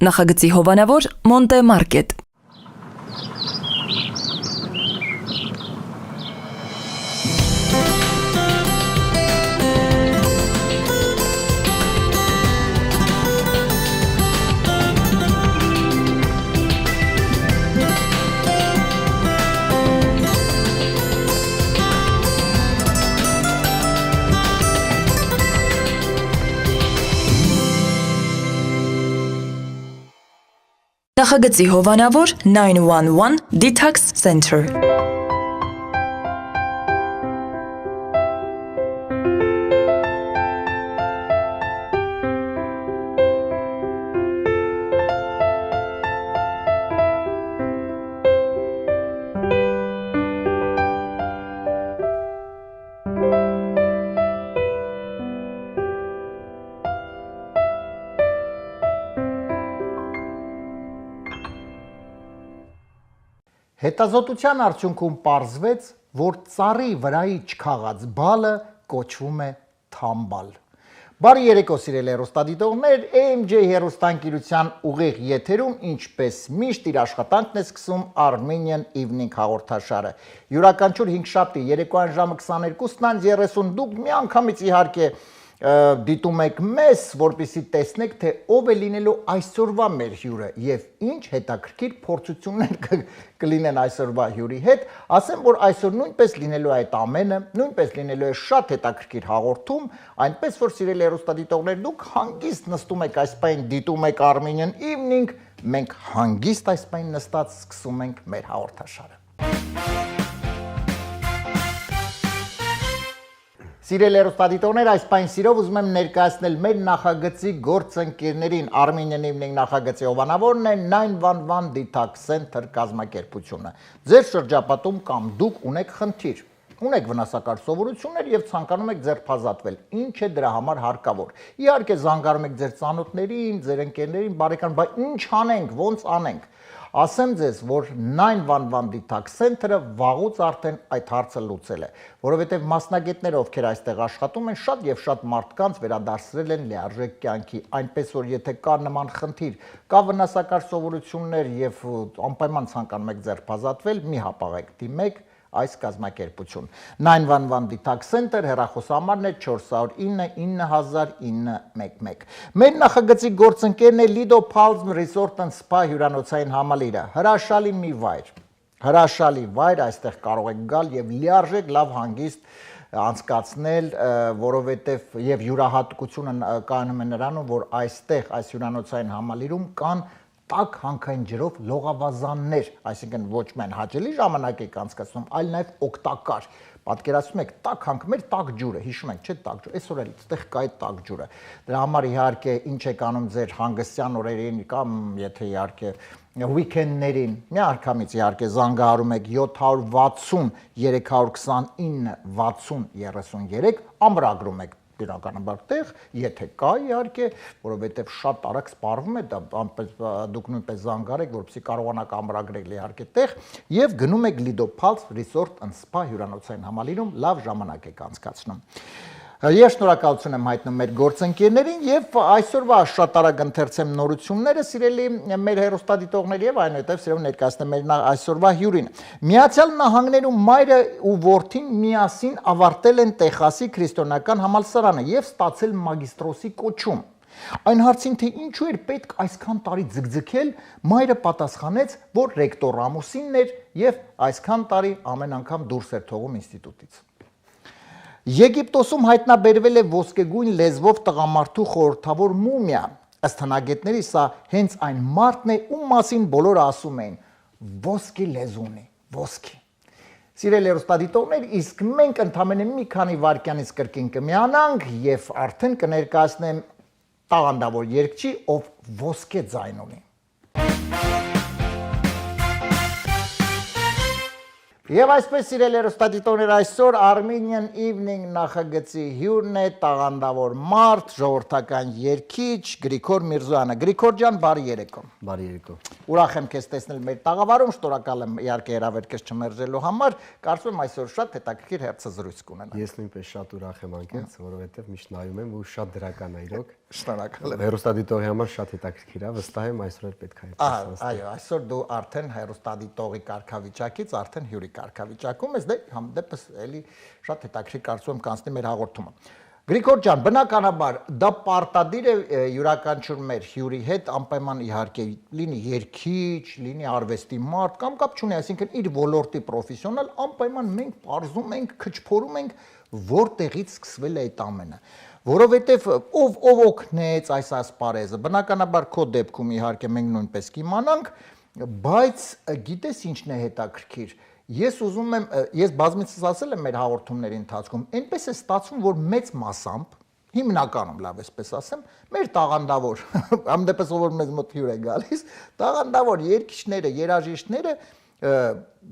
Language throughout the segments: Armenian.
Նախագծի հովանավոր Մոնտե Մարկետ։ Նախագծի հովանավոր 911 Detox Center։ Հետազոտության արդյունքում պարզվեց, որ ծառի վրայի չքաղած բալը կոչվում է թամբալ։ Բարի երեկո սիրելի հեռուստադիտողներ, AMJ հեռուստաընկերության ուղիղ եթերում ինչպես միշտ իր աշխատանքն է սկսում Armenian Evening հաղորդաշարը։ Յուրաքանչյուր հինգշաբթի երեկոյան ժամը 22:30 դուք միանգամից իհարկե դիտում եք մեզ, որպեսզի տեսնեք, թե ով է լինելու այսօրվա մեր հյուրը եւ ինչ հետաքրքիր փորձություններ կլինեն այսօրվա հյուրի հետ, ասեմ, որ այսօր նույնպես լինելու է այդ ամենը, նույնպես լինելու է շատ հետաքրքիր հաղորդում, այնպես որ սիրելի հեռուստադիտողներ, դուք հանգիստ նստում եք այս պայն դիտում եք Armenian Evening, մենք հանգիստ այս պայն նստած սկսում ենք մեր հաղորդաշարը։ Սիրելի հեռուստադիտողներ, այս պայն սիրով ուզում եմ ներկայացնել մեր նախագծի գործընկերներին Armenian Evening նախագծի հովանավորն է 911 Detox Center կազմակերպությունը։ Ձեր շրջապատում կամ դուք ունեք խնդիր, ունեք վնասակար սովորություններ եւ ցանկանում եք ձերբազատվել, ինչ է դրա համար հարկավոր։ Իհարկե զանգարում եք ձեր ծանոթներին, ձեր ընկերներին, բարեկամ, բայց ինչ անենք, ոնց անենք։ Ասեմ ձեզ, որ 911 Detox Center-ը վաղուց արդեն այդ հարցը լուծել է, որովհետև մասնագետները, ովքեր այստեղ աշխատում են, շատ եւ շատ մարդկանց վերադարձրել են լիարժեք կյանքի, այնպես որ եթե կա նման խնդիր, կա վնասակար սովորություններ եւ անպայման ցանկանում եք ձերբազատվել, մի հապաղեք, դիմեք այս կազմակերպություն։ 911 Detox Center հեռախոսահամարն է 409 9000 Մեր նախագծի գործընկերն է Lido Palm Resort and Spa հյուրանոցային համալիրը, հրաշալի մի վայր, այստեղ կարող եք գալ եւ լիարժեք լավ հանգիստ անցկացնել, որովհետեւ եւ յուրահատկությունը կայանում է նրանում, որ այստեղ այս հյուրանոցային համալիրում կան տաք հանքային ջրով լողավազաններ, այսինքն ոչ միայն հաճելի ժամանակ եք անցկացնում, այլ նաև օգտակար։ Պատկերացնում եք տաք հանք, մեր տաք ջուրը, հիշում եք, չէ՞ տաք ջուրը, այսօր էլ այդտեղ կա այդ տաք ջուրը։ Դրա համար իհարկե ինչ եք անում ձեր հանգստյան օրերին կամ եթե իհարկե weekend-ներին, միանգամից իհարկե զանգահարում եք 760 329 60 33, ամրագրում եք բնականաբար տեղ, եթե կա իհարկե, որովհետև շատ արագ սպառվում է, դուք նույնպես զանգարեք, որպեսզի կարողանաք ամրագրել իհարկե տեղ եւ գնում եք Lido Palm Resort and Spa հյուրանոցային համալիրում լավ ժամանակ եք անցկացնում։ Ես շնորհակալություն եմ հայտնում մեր գործընկերներին եւ այսօրվա շատ արագ ընթերցեմ նորությունները, սիրելի մեր հեռուստադիտողներ եւ այնուհետեւ սիրով ներկայացնեմ մեր այսօրվա հյուրին։ Միացյալ Նահանգներում մայրը ու որդին միասին ավարտել են Տեխասի քրիստոնեական համալսարանը եւ ստացել մագիստրոսի կոչում։ Այն հարցին, թե ինչու էր պետք այսքան տարի ձգձգել, մայրը պատասխանեց, որ ռեկտոր ամուսինն էր եւ այսքան տարի ամեն անգամ դուրս էր թողում ինստիտուտից։ Եգիպտոսում հայտնաբերվել է ոսկեգույն լեզվով տղամարդու խորհրդավոր մումիա, ըստ հնագետների սա հենց այն մարդն է, ում մասին բոլորը ասում էին, ոսկի լեզու ունի, ոսկի։ Սիրելի հեռուստադիտողներ, իսկ մենք ընդամենը մի քանի վայրկյանից կրկին կմիանանք եւ արդեն կներկայացնեմ տաղանդավոր երգչի, ով ոսկե ձայն ունի։ Եվ այսպես սիրելի հեռուստադիտողներ, այսօր Armenian Evening նախագծի հյուրն է տաղանդավոր մարդ, ժողովրդական երգիչ Գրիգոր Միրզոյանը։ Գրիգոր ջան, բարի երեկո։ Բարի երեկո։ Ուրախ եմ քեզ տեսնել մեր տաղավարում, շնորհակալ եմ իհարկե հրավերքս չմերժելու համար։ Կարծում եմ այսօր շատ հետաքրքիր հարցազրույց կունենանք։ Ես նույնպես շատ ուրախ եմ անկեղծ, որովհետև միշտ նայում եմ ու շատ դրական է իրոք։ Շնորհակալ եմ։ Հեռուստադիտողի համար շատ հետաքրքիր է, վստահ եմ այսօր էլ պետք է այդպես։ Այո, այսօր դու արդեն հեռուստադիտողի կարգավիճակից արդեն հյուրի կարգավիճակում ես, դե հանդեպս էլի շատ հետաքրքիր կարծում եմ կանցնի մեր հաղորդումը։ Գրիգոր ջան, բնականաբար դա պարտադիր է յուրաքանչյուր մեր հյուրի հետ անպայման իհարկե լինի երգիչ, լինի արվեստի մարդ կամ կապ չունի, այսինքն իր ոլորտի պրոֆեսիոնալ, անպայման մենք բարձում ենք, քչփորում ենք, որտեղից սկսվել է այդ ամենը։ Որովհետև ով օգնեց այս ասպարեզը, բնականաբար քո դեպքում իհարկե մենք նույնպես կիմանանք, բայց գիտես ինչն է հետաքրքիր։ Ես ուզում եմ, ես բազմիցս ասել եմ մեր հաղորդումների ընթացքում, այնպես է ստացվում, որ մեծ մասամբ, հիմնականում լավ էսպես ասեմ, մեր տաղանդավոր, ամենապես ով որ մեզ մոտ հյուր է գալիս, տաղանդավոր երգիչները, երաժիշտները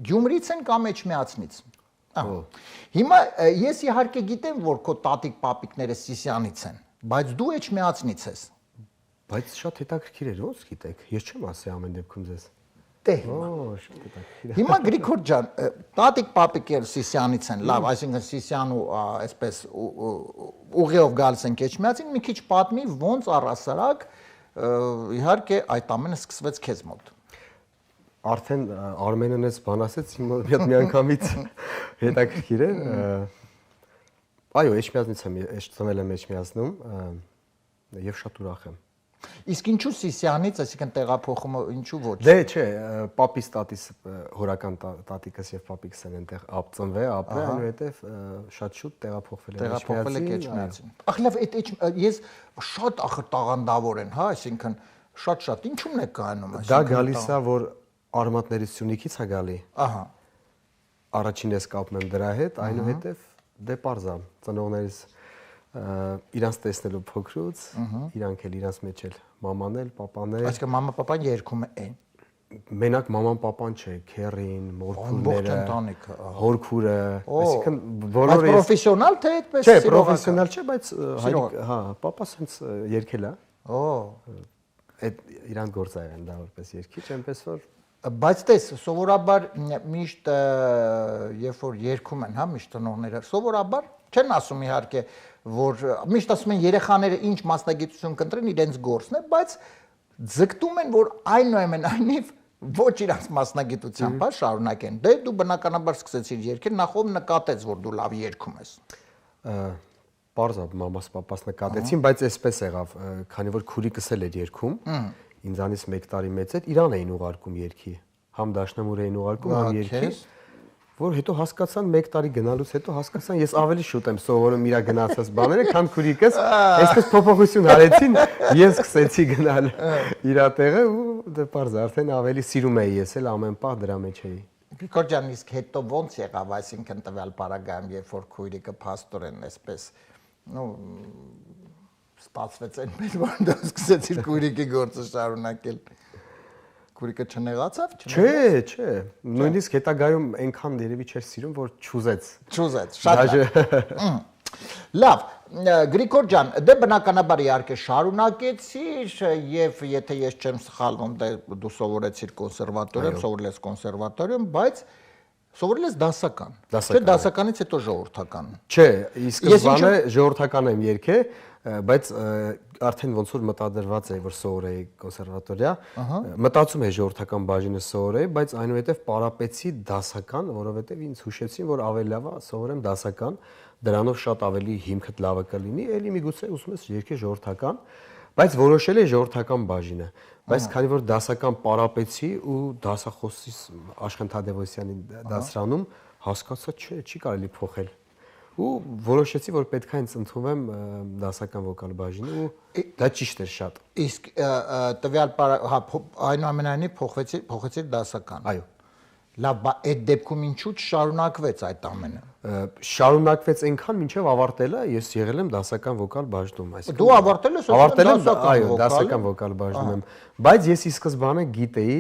Գյումրից են կամ Էջմիածնից։ Հիմա ես իհարկե գիտեմ, որ քո տատիկ-պապիկները Սիսյանից են, բայց դու Էջմիածնից ես։ Բայց շատ հետաքրքիր է, ոնց գիտեք։ Ես չեմ ասի ամեն դեպքում ձեզ։ Շատ հետաքրքիր։ Հիմա Գրիգոր ջան, տատիկ-պապիկեր Սիսյանից են, լավ, այսինքն Սիսյան ու այսպես ուղիով գալիս են Էջմիածին, մի քիչ պատմի ոնց առհասարակ իհարկե այդ ամենը սկսվեց քեզ մոտ։ Արդեն Արմենն էս բան ասեց, իմ մի անգամից հետաքրքիր է։ Այո, Էջմիածնից եմ, ծնվել եմ Էջմիածնում եւ շատ ուրախ եմ։ Իսկ ինչու Սիսյանից, այսինքն տեղափոխումը ինչու ոչ։ Դե չէ, պապիս տատիս հորական տատիկս եւ պապիկս են այնտեղ ծնվել, ապրել, այնուհետեւ շատ շուտ տեղափոխվել եք Էջմիածին։ Ախ լավ, այդ ես շատ ախր տաղանդավոր են, հա, այսինքն շատ ինչու՞մն է կայանում, այսինքն։ Դա գալիս է, որ արմատներից Սյունիքից է գալի։ Ահա։ Առաջին ես կապում եմ դրա հետ, այնուհետև դե պարզա ծնողներիս իրանց տեսնելու փոքրուց, իրանք էլ իրանց մեջ էլ մաման էլ, պապան էլ։ Այսինքն մամա պապան երգում են։ Մենակ մաման պապան չէ, քերին, մորքուրները, ընտանիքը, հորքուրը, այսինքն բոլորը։ Բայց պրոֆեսիոնալ թե այդպես։ Չէ, պրոֆեսիոնալ չէ, բայց հա, պապաս հենց երգել է։ Այդ իրանք գործարար են դա որպես երգիչ, այնպես որ Բայց տես, սովորաբար միշտ երբ որ երգում են, հա, միշտ ծնողները, սովորաբար չեն ասում իհարկե, որ միշտ ասում են երեխաները ինչ մասնագիտություն կընտրեն իրենց գործն է, բայց ձգտում են, որ այնուամենայնիվ ոչ իրենց մասնագիտությամբ հա շարունակեն։ Դե դու բնականաբար սկսեցիր երգել, նախ ով նկատեց, որ դու լավ երգում ես։ Պարզա մամաս պապաս նկատեցին, բայց այսպես եղավ, քանի որ քուրիկս էլ էր երգում, ինձանից 1 տարի մեծ էր, իրան էին ուղարկում երգի, համ դաշնամուր էին ուղարկում, համ երգի, որ հետո հասկացան 1 տարի գնալուց հետո հասկացան ես ավելի շուտ եմ սովորում իրա գնացած բաները, քան քուրիկս, այսպես փոփոխություն արեցին, ես սկսեցի գնալ իրա տեղը ու դե պարզ արդեն ավելի սիրում էի ես էլ ամեն պահ դրա մեջ էի։ Գրիգոր ջան, իսկ հետո ոնց եղավ, այսինքն տվյալ պարագայում, երբ որ քույրիկը փաստորեն այսպես, ստացվեց այնպես, որ դու սկսեցիր քույրիկի գործը շարունակել։ Քուրիկը չնեղացավ, Չէ, նույնիսկ հետագայում այնքան երևի չէր սիրում, որ չուզեց, շատ լավ։ Գրիգոր ջան, դե բնականաբար իհարկե շարունակեցիր եւ եթե ես չեմ սխալվում, դու սովորեցիր կոնսերվատորիայում, սովորել ես կոնսերվատորիայում, բայց սովորել ես դասական։ Չէ, դասականից հետո ժողովրդական։ Չէ, իսկ սկզբանե ժողովրդական եմ երգել, բայց արդեն ոնց որ մտադրված էի, որ սովորեի կոնսերվատորիա, մտածում էի ժողովրդական բաժինը սովորեի, բայց այնուհետև պարապեցի դասական, որովհետև ինձ հուշեցին, որ ավելի լավ է սովորեմ դասական, դրանով շատ ավելի հիմքդ լավը կլինի, էլի միգուցե ուզում ես երգել ժողովրդական, բայց որոշել էի ժողովրդական բաժինը, բայց քանի որ դասական պարապեցի ու դասախոսիս Աշխեն Թադևոսյանի դասարանում հասկացա, չի կարելի փոխել։ Ու որոշեցի, որ պետք է ինձ ընդունվեմ դասական վոկալ բաժինը ու դա ճիշտ էր շատ։ Իսկ տվյալ այնուամենայնիվ փոխեցիր դասական։ Այո։ Լավ, այդ դեպքում ինչու՞ չշարունակվեց այդ ամենը։ Շարունակվեց այնքան մինչև ավարտելը ես եղել եմ դասական վոկալ բաժնում, այսինքն Դու ավարտել ես այո, դասական վոկալ բաժնում եմ, բայց ես ի սկզբանե գիտեի,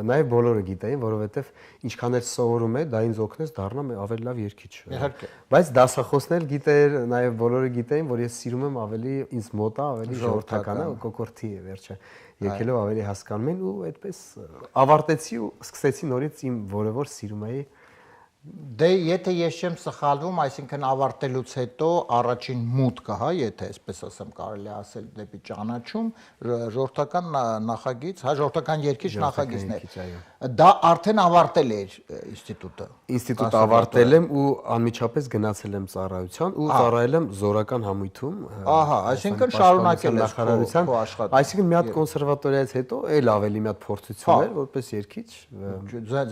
նաև բոլորը գիտեին, որովհետև ինչքան էլ սովորում է, դա ինձ օգնեց դառնամ ավելի լավ երգիչ։ Իհարկե։ Բայց դասախոսն էլ գիտեր, նաև բոլորը գիտեին, որ ես սիրում եմ ավելի ինձ մոտ է, ավելի ժողովրդականը, կոկորտի է վերջը։ Եկելով ավելի հասկանում են ու այդպես ավարտեցի ու սկսեցի նորից իմ որը որ սիրում էի։ Դե եթե ես չեմ սխալվում, այսինքն ավարտելուց հետո առաջին մուտքը, հա, եթե այսպես ասեմ, կարելի ասել դեպի ճանաչում, ժողովրդական նախագիծ, հա, ժողովրդական երգիչ նախագիծներ։ Դա արդեն ավարտել էր ինստիտուտը։ Ինստիտուտը ավարտել եմ ու անմիջապես գնացել եմ ծառայության ու ծառայել եմ զորական համույթում։ Ահա, այսինքն շարունակել ես քո աշխատանքը։ Այսինքն մի հատ կոնսերվատորիայից հետո էլ ավելի մի հատ փորձություն էր որպես երգիչ։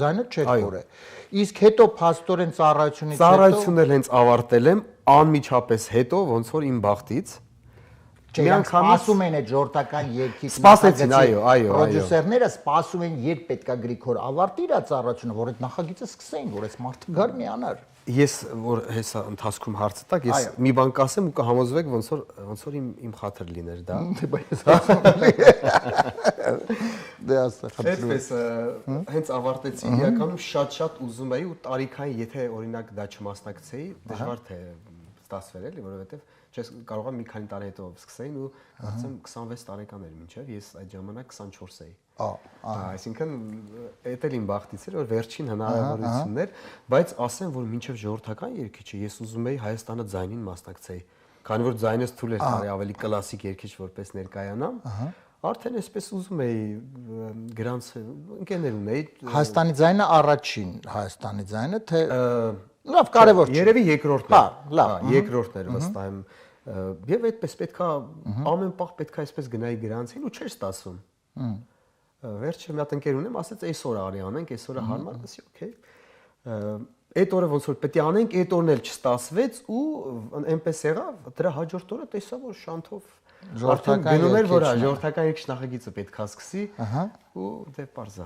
Ձայնը չէր կորե։ Իսկ հետո փաստորեն ծառայությունից հետո ծառայությունն էլ հենց ավարտել եմ անմիջապես հետո ոնց որ իմ բախտից միանգամից ասում են այդ ժողովրդական երգիչ սպասեցին, այո, պրոդյուսերները սպասում են երբ պետքա Գրիգոր ավարտի իր ծառայությունը, որ այդ նախագիծը սկսեին, որ այս մարդը գար միանար։ Ես որ հեսա ընթացքում հարցը տակ, ես մի բան կասեմ ու կհամոզվեք ոնց որ իմ խաթր լիներ դա։ Դե ասա խնդրում։ Այդպես հենց ավարտեցի, իրականում շատ ուզում էի ու տարիքային, եթե օրինակ դա չմասնակցեի, դժվար թե ստացվեր էլի, որովհետև չես կարող եմ մի քանի տարի հետո սկսեին ու ասեմ 26 տարեկան էր մինչև ես այդ ժամանակ 24 էի։ Այսինքն էդ էլ իմ բախտից էր որ վերջին հնարավորությունն էր, բայց ասեմ որ մինչև ժողովրդական երգիչը ես ուզում էի Հայաստանը ձայնին մասնակցեի, քանի որ ձայնս թույլ էր տարի ավելի կլասիկ երգիչ որպես ներկայանամ, արդեն այսպես ուզում էի գրանց ընկերներ ունեի։ Հայաստանի ձայնը առաջին Հայաստանի ձայնը թե լավ կարևոր չէ։ Երևի երկրորդն է։ Հա, լավ, երկրորդն էր վստահ եմ։ Եվ այդպես պետքա ամեն պահ պետքա այսպես գնայի գրանցին ու չէր ստացվում։ Վերջը մի հատ ընկեր ունեմ, ասեց այսօր արի անենք, այսօրը հարմար, ասի օքեյ։ Այդ օրը ոնց որ պետք է անենք, այդ օրն էլ չստացվեց ու այնպես եղավ, դրա հաջորդ օրը տեսա որ շանթով գնում էր որ ժողովրդական երգիչ նախագիծը պետքա սկսի ու դե parza։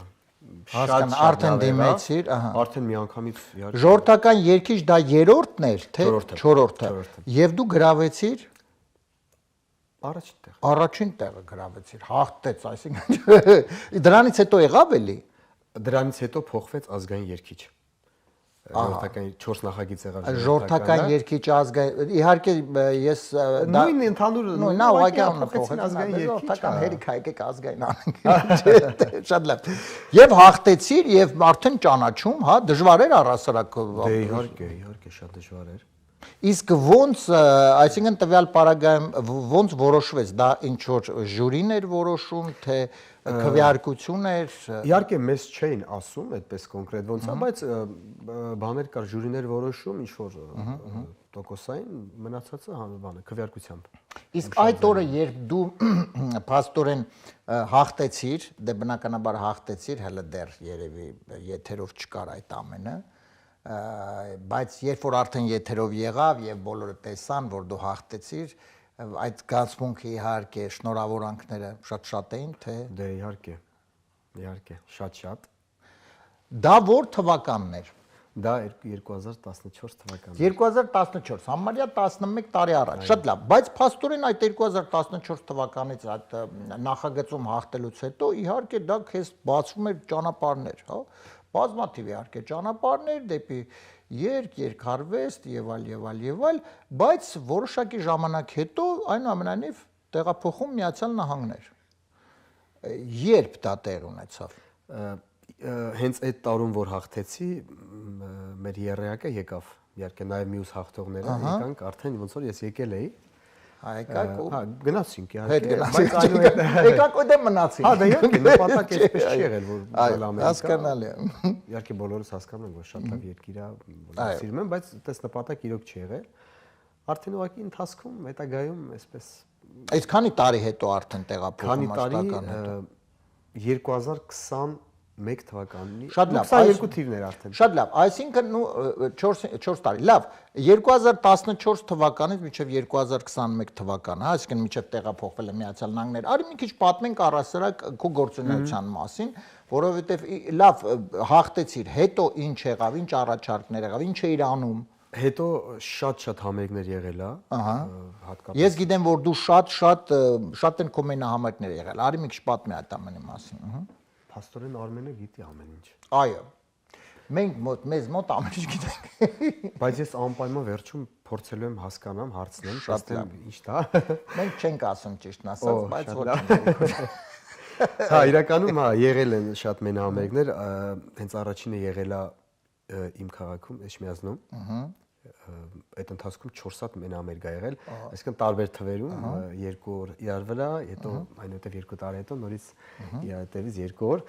Հասկան, արդեն դիմեցիր, արդեն միանգամից իհարկե։ Ժողովրդական երգիչ դա երրորդն էր, թե չորրորդը։ Եվ դու գրավեցիր Առաջին տեղը գրավեցիր, հաղթեց, այսինքն դրանից հետո եղավ էլի։ Դրանից հետո փոխվեց ազգային երգիչ։ Ժողովրդական 4 նախագիծ եղավ։ Ժողովրդական երգիչ ազգային, իհարկե ես նույն ընդհանուր նա ուղղակի փոխվեց ազգային երգիչ, ժողովրդական հերիք եկեք ազգային անենք։ Շատ լավ։ Եվ հաղթեցիր եւ արդեն ճանաչում, հա, դժվար էր առասարակ։ Դե իհարկե, շատ դժվար էր։ Իսկ ոնց, այսինքն տվյալ պարագայում ոնց որոշվեց, դա ինչ որ ժյուրին էր որոշում, թե քվեարկություն էր։ Իհարկե մեզ չէին ասում այդպես կոնկրետ ոնց է, բայց բաներ կար ժյուրիներ որոշում, ինչ որ տոկոսային մնացածը բանը քվեարկությամբ։ Իսկ այդ օրը երբ դու փաստորեն հաղթեցիր, դե բնականաբար հաղթեցիր, հələ դեռ երևի եթերով չկար այդ ամենը, բայց երբ որ արդեն եթերով եղավ եւ բոլորը տեսան, որ դու հաղթեցիր, այդ գացմունքը իհարկե շնորհավորանքները շատ էին, թե դե իհարկե, շատ։ Դա որ թվականն էր։ Դա 2014 թվականն է։ 2014, համարյա 11 տարի առաջ։ Շատ լավ, բայց փաստորեն այդ 2014 թվականից այդ նախագծում հաղթելուց հետո իհարկե դա քեզ բացվում էր ճանապարհներ, հա։ Բազմաթիվ իհարկե ճանապարհներ դեպի երգարվեստ եւ այլ, բայց որոշակի ժամանակ հետո այնուամենայնիվ տեղափոխում Միացյալ Նահանգներ։ Երբ դա տեղ ունեցավ։ Հենց այդ տարում որ հաղթեցի, մեր երեակը եկավ, իհարկե նաեւ մյուս հաղթողները եկանք, արդեն ոնց որ ես եկել էի։ Եկաք ու գնացինք իհարկե, բայց այնուհետ եկաք ու դե մնացինք։ Հա, դա իհարկե նպատակ էսպես չի եղել, որ գալ Ամերիկա։ Հասկանալի է։ Իհարկե բոլորս հասկանում ենք, որ շատ լավ երկիր է, բոլորը սիրում են, բայց այդպես նպատակ իրոք չի եղել։ Արդեն ուղղակի ընթացքում հետագայում այսպես Այս քանի տարի հետո արդեն տեղափոխում աշխատական հետո 2020 1 թվականի։ Շատ լավ, 22 թիվներ արդեն։ Շատ լավ, այսինքն 4 տարի։ Լավ, 2014 թվականից մինչև 2021 թվականը, այսինքն մինչև տեղափոխվել է Միացյալ Նահանգներ։ Արի մի քիչ պատմենք առասարակ քո գործունեության մասին, որովհետև լավ հաղթեցիր, հետո ինչ եղավ, ինչ առաջարկներ եղավ, ինչ էիր անում։ Հետո շատ համերգներ եղել է, հատկապես։ Ես գիտեմ, որ դու շատ են քո մենահամերգներ եղել։ Արի մի քիչ պատմի այդ ամենի մասին։ Փաստորեն Արմենը գիտի ամեն ինչ։ Այո։ Մենք մեզ մոտ ամեն ինչ գիտենք։ Բայց ես անպայման վերջում փորձելու եմ հասկանամ, հարցնեմ, տեսնեմ ինչ դա։ Մենք չենք ասում ճիշտն ասած, բայց ոչ։ Հա, իրականում եղել են շատ մենահամերգներ, հենց առաջինը եղել է իմ քաղաքում, Էջմիածնում։ Այդ ընթացքում 4 հատ մենահամերգ ա եղել, այսինքն տարբեր թվերում, 2 օր իրար վրա, հետո այնուհետև 2 տարի հետո նորից իրարից 2 օր,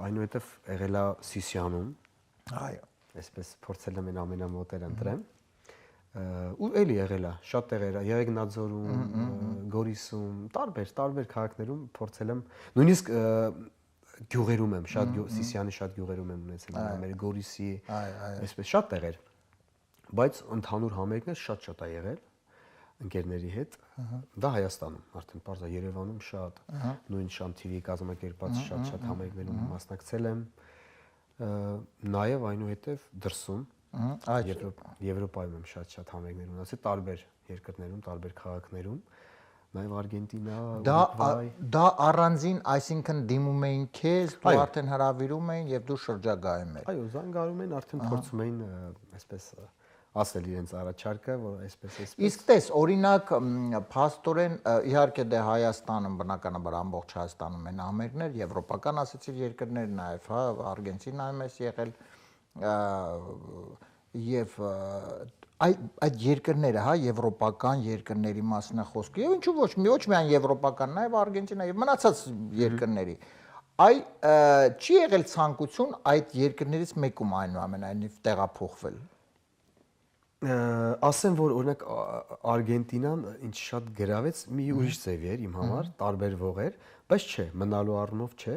այնուհետև եղել է Սիսիանում։ Այո, այսպես փորձել եմ ամենամոտերը ընտրեմ։ Ու էլի եղել է, շատ տեղեր, Եղեգնաձորում, Գորիսում, տարբեր քաղաքներում փորձել եմ, նույնիսկ գյուղերում եմ, շատ Սիսիանի շատ գյուղերում եմ ունեցել մեր Գորիսի, այսպես շատ տեղեր։ Բայց ընդհանուր համերգներ շատ ա եղել ընկերների հետ։ Դա Հայաստանում, արդեն պարզ է, Երևանում շատ, նույն Շանթիրի կազմակերպած շատ համերգներում մասնակցել եմ։ Նաև այնուհետև դրսում Եվրոպայում եմ շատ համերգներ ունեցել, տարբեր երկրներում, տարբեր քաղաքներում, նաև Արգենտինա, Ուրուգվայ։ Դա առանձին, այսինքն դիմում էին քեզ, դու արդեն հրավիրում էին եւ դու շրջագայում ես։ Այո, զանգարում են, արդեն փորձում էին այսպես ասել իրենց առաջարկը, որ այսպես։ Իսկ տես, օրինակ, փաստորեն, իհարկե դե Հայաստանում բնականաբար ամբողջ Հայաստանում են համերգներ, եվրոպական ասեցիր երկրներ նաև, հա, Արգենտինայում ես եղել, եւ այդ երկրները, հա, եվրոպական երկրների մասն է խոսքը։ Եվ ինչու ոչ միայն եվրոպական, նաև Արգենտինա եւ մնացած երկրների։ Չի եղել ցանկություն այդ երկրներից մեկում այնուամենայնիվ տեղափոխվել։ Ասեմ, որ օրինակ Արգենտինան ինչ շատ գրավեց, մի ուրիշ ձև էր իմ համար, տարբերվող էր, բայց չէ, մնալու առումով չէ,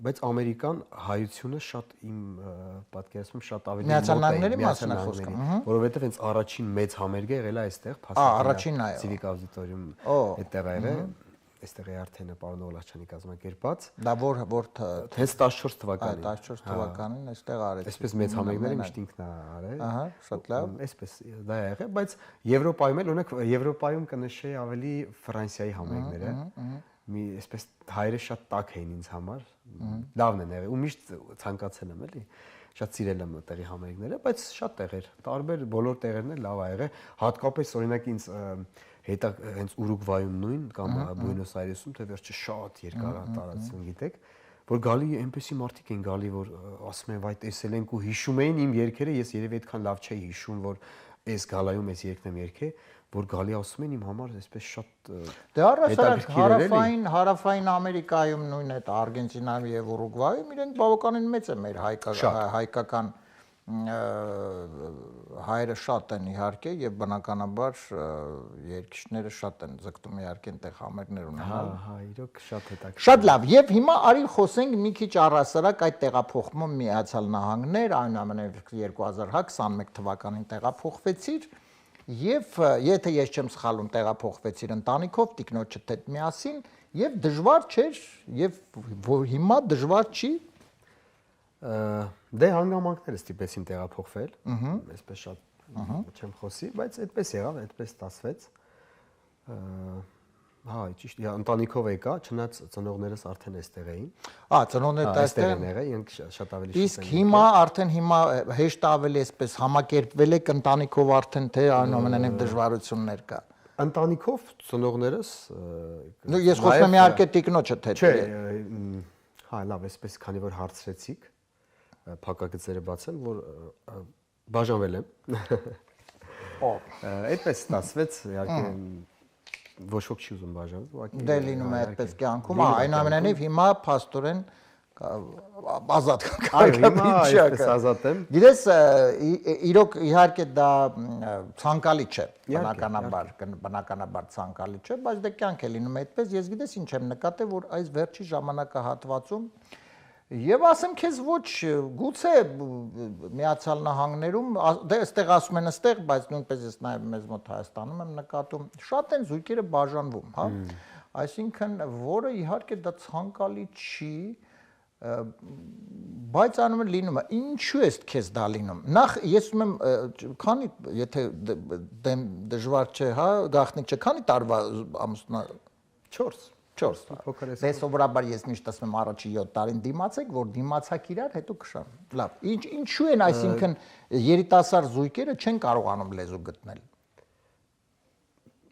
բայց Ամերիկան հայությունը շատ իմ պատկերացում շատ ավելի Միացյալ Նահանգների մասն է խոսքը, որովհետև հենց առաջին մեծ համերգը եղել է այստեղ, Փաստորեն, Civic Auditorium այդտեղ է եղել, այստեղ է արդեն պարոն Օլաշյանի կազմակերպած։ Դա որ հենց 14 թվականին։ 14 թվականին այստեղ արեց։ Այսպես մեծ համերգները միշտ ինքն է արել։ Ահա, շատ լավ։ Այսպես դա է եղել, բայց Եվրոպայում էլ օրինակ Եվրոպայում կնշեի ավելի Ֆրանսիայի համերգները։ Մի այսպես հայերը շատ տաք էին ինձ համար, լավն են եղել ու միշտ ցանկացել եմ էլի, շատ սիրել եմ տեղի համերգները, բայց շատ տեղեր, տարբեր բոլոր տեղերն էլ լավ ա եղել, հատկապես օրինակ ինձ հետա հենց Ուրուգվայում նույն կամ Բուենոս Այրեսում թե վերջը շատ երկար տարածություն գիտեք, որ գալի այնպեսի մարդիկ են գալի, որ ասում են վայ տեսել ենք ու հիշում էին իմ երգերը, ես երևի այդքան լավ չէի հիշում, որ այս գալայում այս երգն եմ երգել, որ գալի ասում են իմ համար այսպես շատ դե առասարակ հարավային Ամերիկայում նույն այդ Արգենտինայում եւ Ուրուգվայում իրենք բավականին մեծ է մեր հայկական հայերը շատ են իհարկե եւ բնականաբար երկիշները շատ են ձգտում իհարկե այնտեղ համերգներ ունենալ։ Հա, իրոք շատ հետաքրքիր։ Շատ լավ, եւ հիմա արի խոսենք մի քիչ առասարակ այդ տեղափոխման Միացյալ Նահանգներ, այնուամենայնիվ 2021 թվականին տեղափոխվեցիր եւ եթե ես չեմ սխալվում տեղափոխվեցիր ընտանիքով տիկնոջդ հետ միասին եւ դժվար չէր եւ որ հիմա դժվար չի։ Դե հանգամանքները ստիպեցին տեղափոխվել, այսպես շատ չեմ խոսի, բայց այդպես եղավ, այդպես ստացվեց։ Հա, ճիշտ է, ընտանիքով եկա, չնայած ծնողներս արդեն այստեղ էին։ Ծնողներդ այստեղ են եղել, իրենք շատ ավելի շուտ են։ Իսկ հիմա հեշտ ավելի այսպես համակերպվել եք ընտանիքով արդեն թե այնուամենայնիվ դժվարություններ կա։ Ընտանիքով ծնողներս Ես խոսում եմ իհարկե տիկնոջդ հետ։ Չէ, հա, լավ, այսպես քանի որ հարցրեցիք, փակագծերը բացեմ, որ բաժանվել եմ։ Այդպես ստացվեց, իհարկե ոչ ոք չի ուզում բաժանվել, ուղղակի դե լինում է այդպես կյանքում, այնուամենայնիվ հիմա փաստորեն ազատ այդպես ազատ եմ։ Գիտես, իրոք իհարկե դա ցանկալի չէ, բնականաբար ցանկալի չէ, բայց դե կյանք է լինում այդպես, ես գիտես ինչ եմ նկատել, որ այս վերջի ժամանակահատվածում Եվ ասեմ քեզ ոչ գուցե Միացյալ Նահանգներում դե այստեղ ասում են այստեղ, բայց նույնպես ես նաև մեզ մոտ Հայաստանում եմ նկատում, շատ են զույգերը բաժանվում, հա։ Այսինքն, որը իհարկե դա ցանկալի չի, բայց անում են լինում է։ Ինչու է քեզ դա լինում։ Նախ ես ուզում եմ քանի եթե դժվար չէ, հա, գաղտնիք չէ, քանի տարվա ամուսնա 4 Դե սովորաբար ես միշտ ասում եմ առաջի 7 տարին դիմացեք, որ դիմացակ իրար, հետո կշան։ Լավ, ինչու են այսինքն երիտասարդ զույգերը չեն կարողանում լեզու գտնել։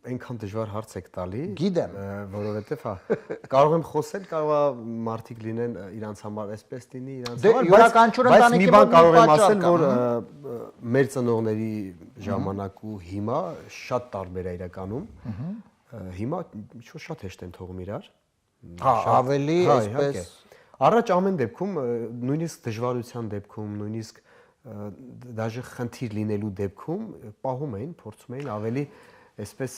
Այնքան դժվար հարց եք տալի։ Գիտեմ, որովհետև հա կարող եմ խոսել, կարող է մարդիկ լինեն իրանց համար այսպես լինի, իրանց համար, յուրաքանչյուր ընտանիքի մի բան կարող եմ ասել, որ մեր ծնողների ժամանակ ու հիմա շատ տարբեր է իրականում։ Հիմա ինչ-որ շատ հեշտ են թողում իրար։ Հա, ավելի այսպես առաջ ամեն դեպքում, նույնիսկ դժվարության դեպքում, նույնիսկ դաժե խնդիր լինելու դեպքում պահում էին, փորձում էին ավելի այսպես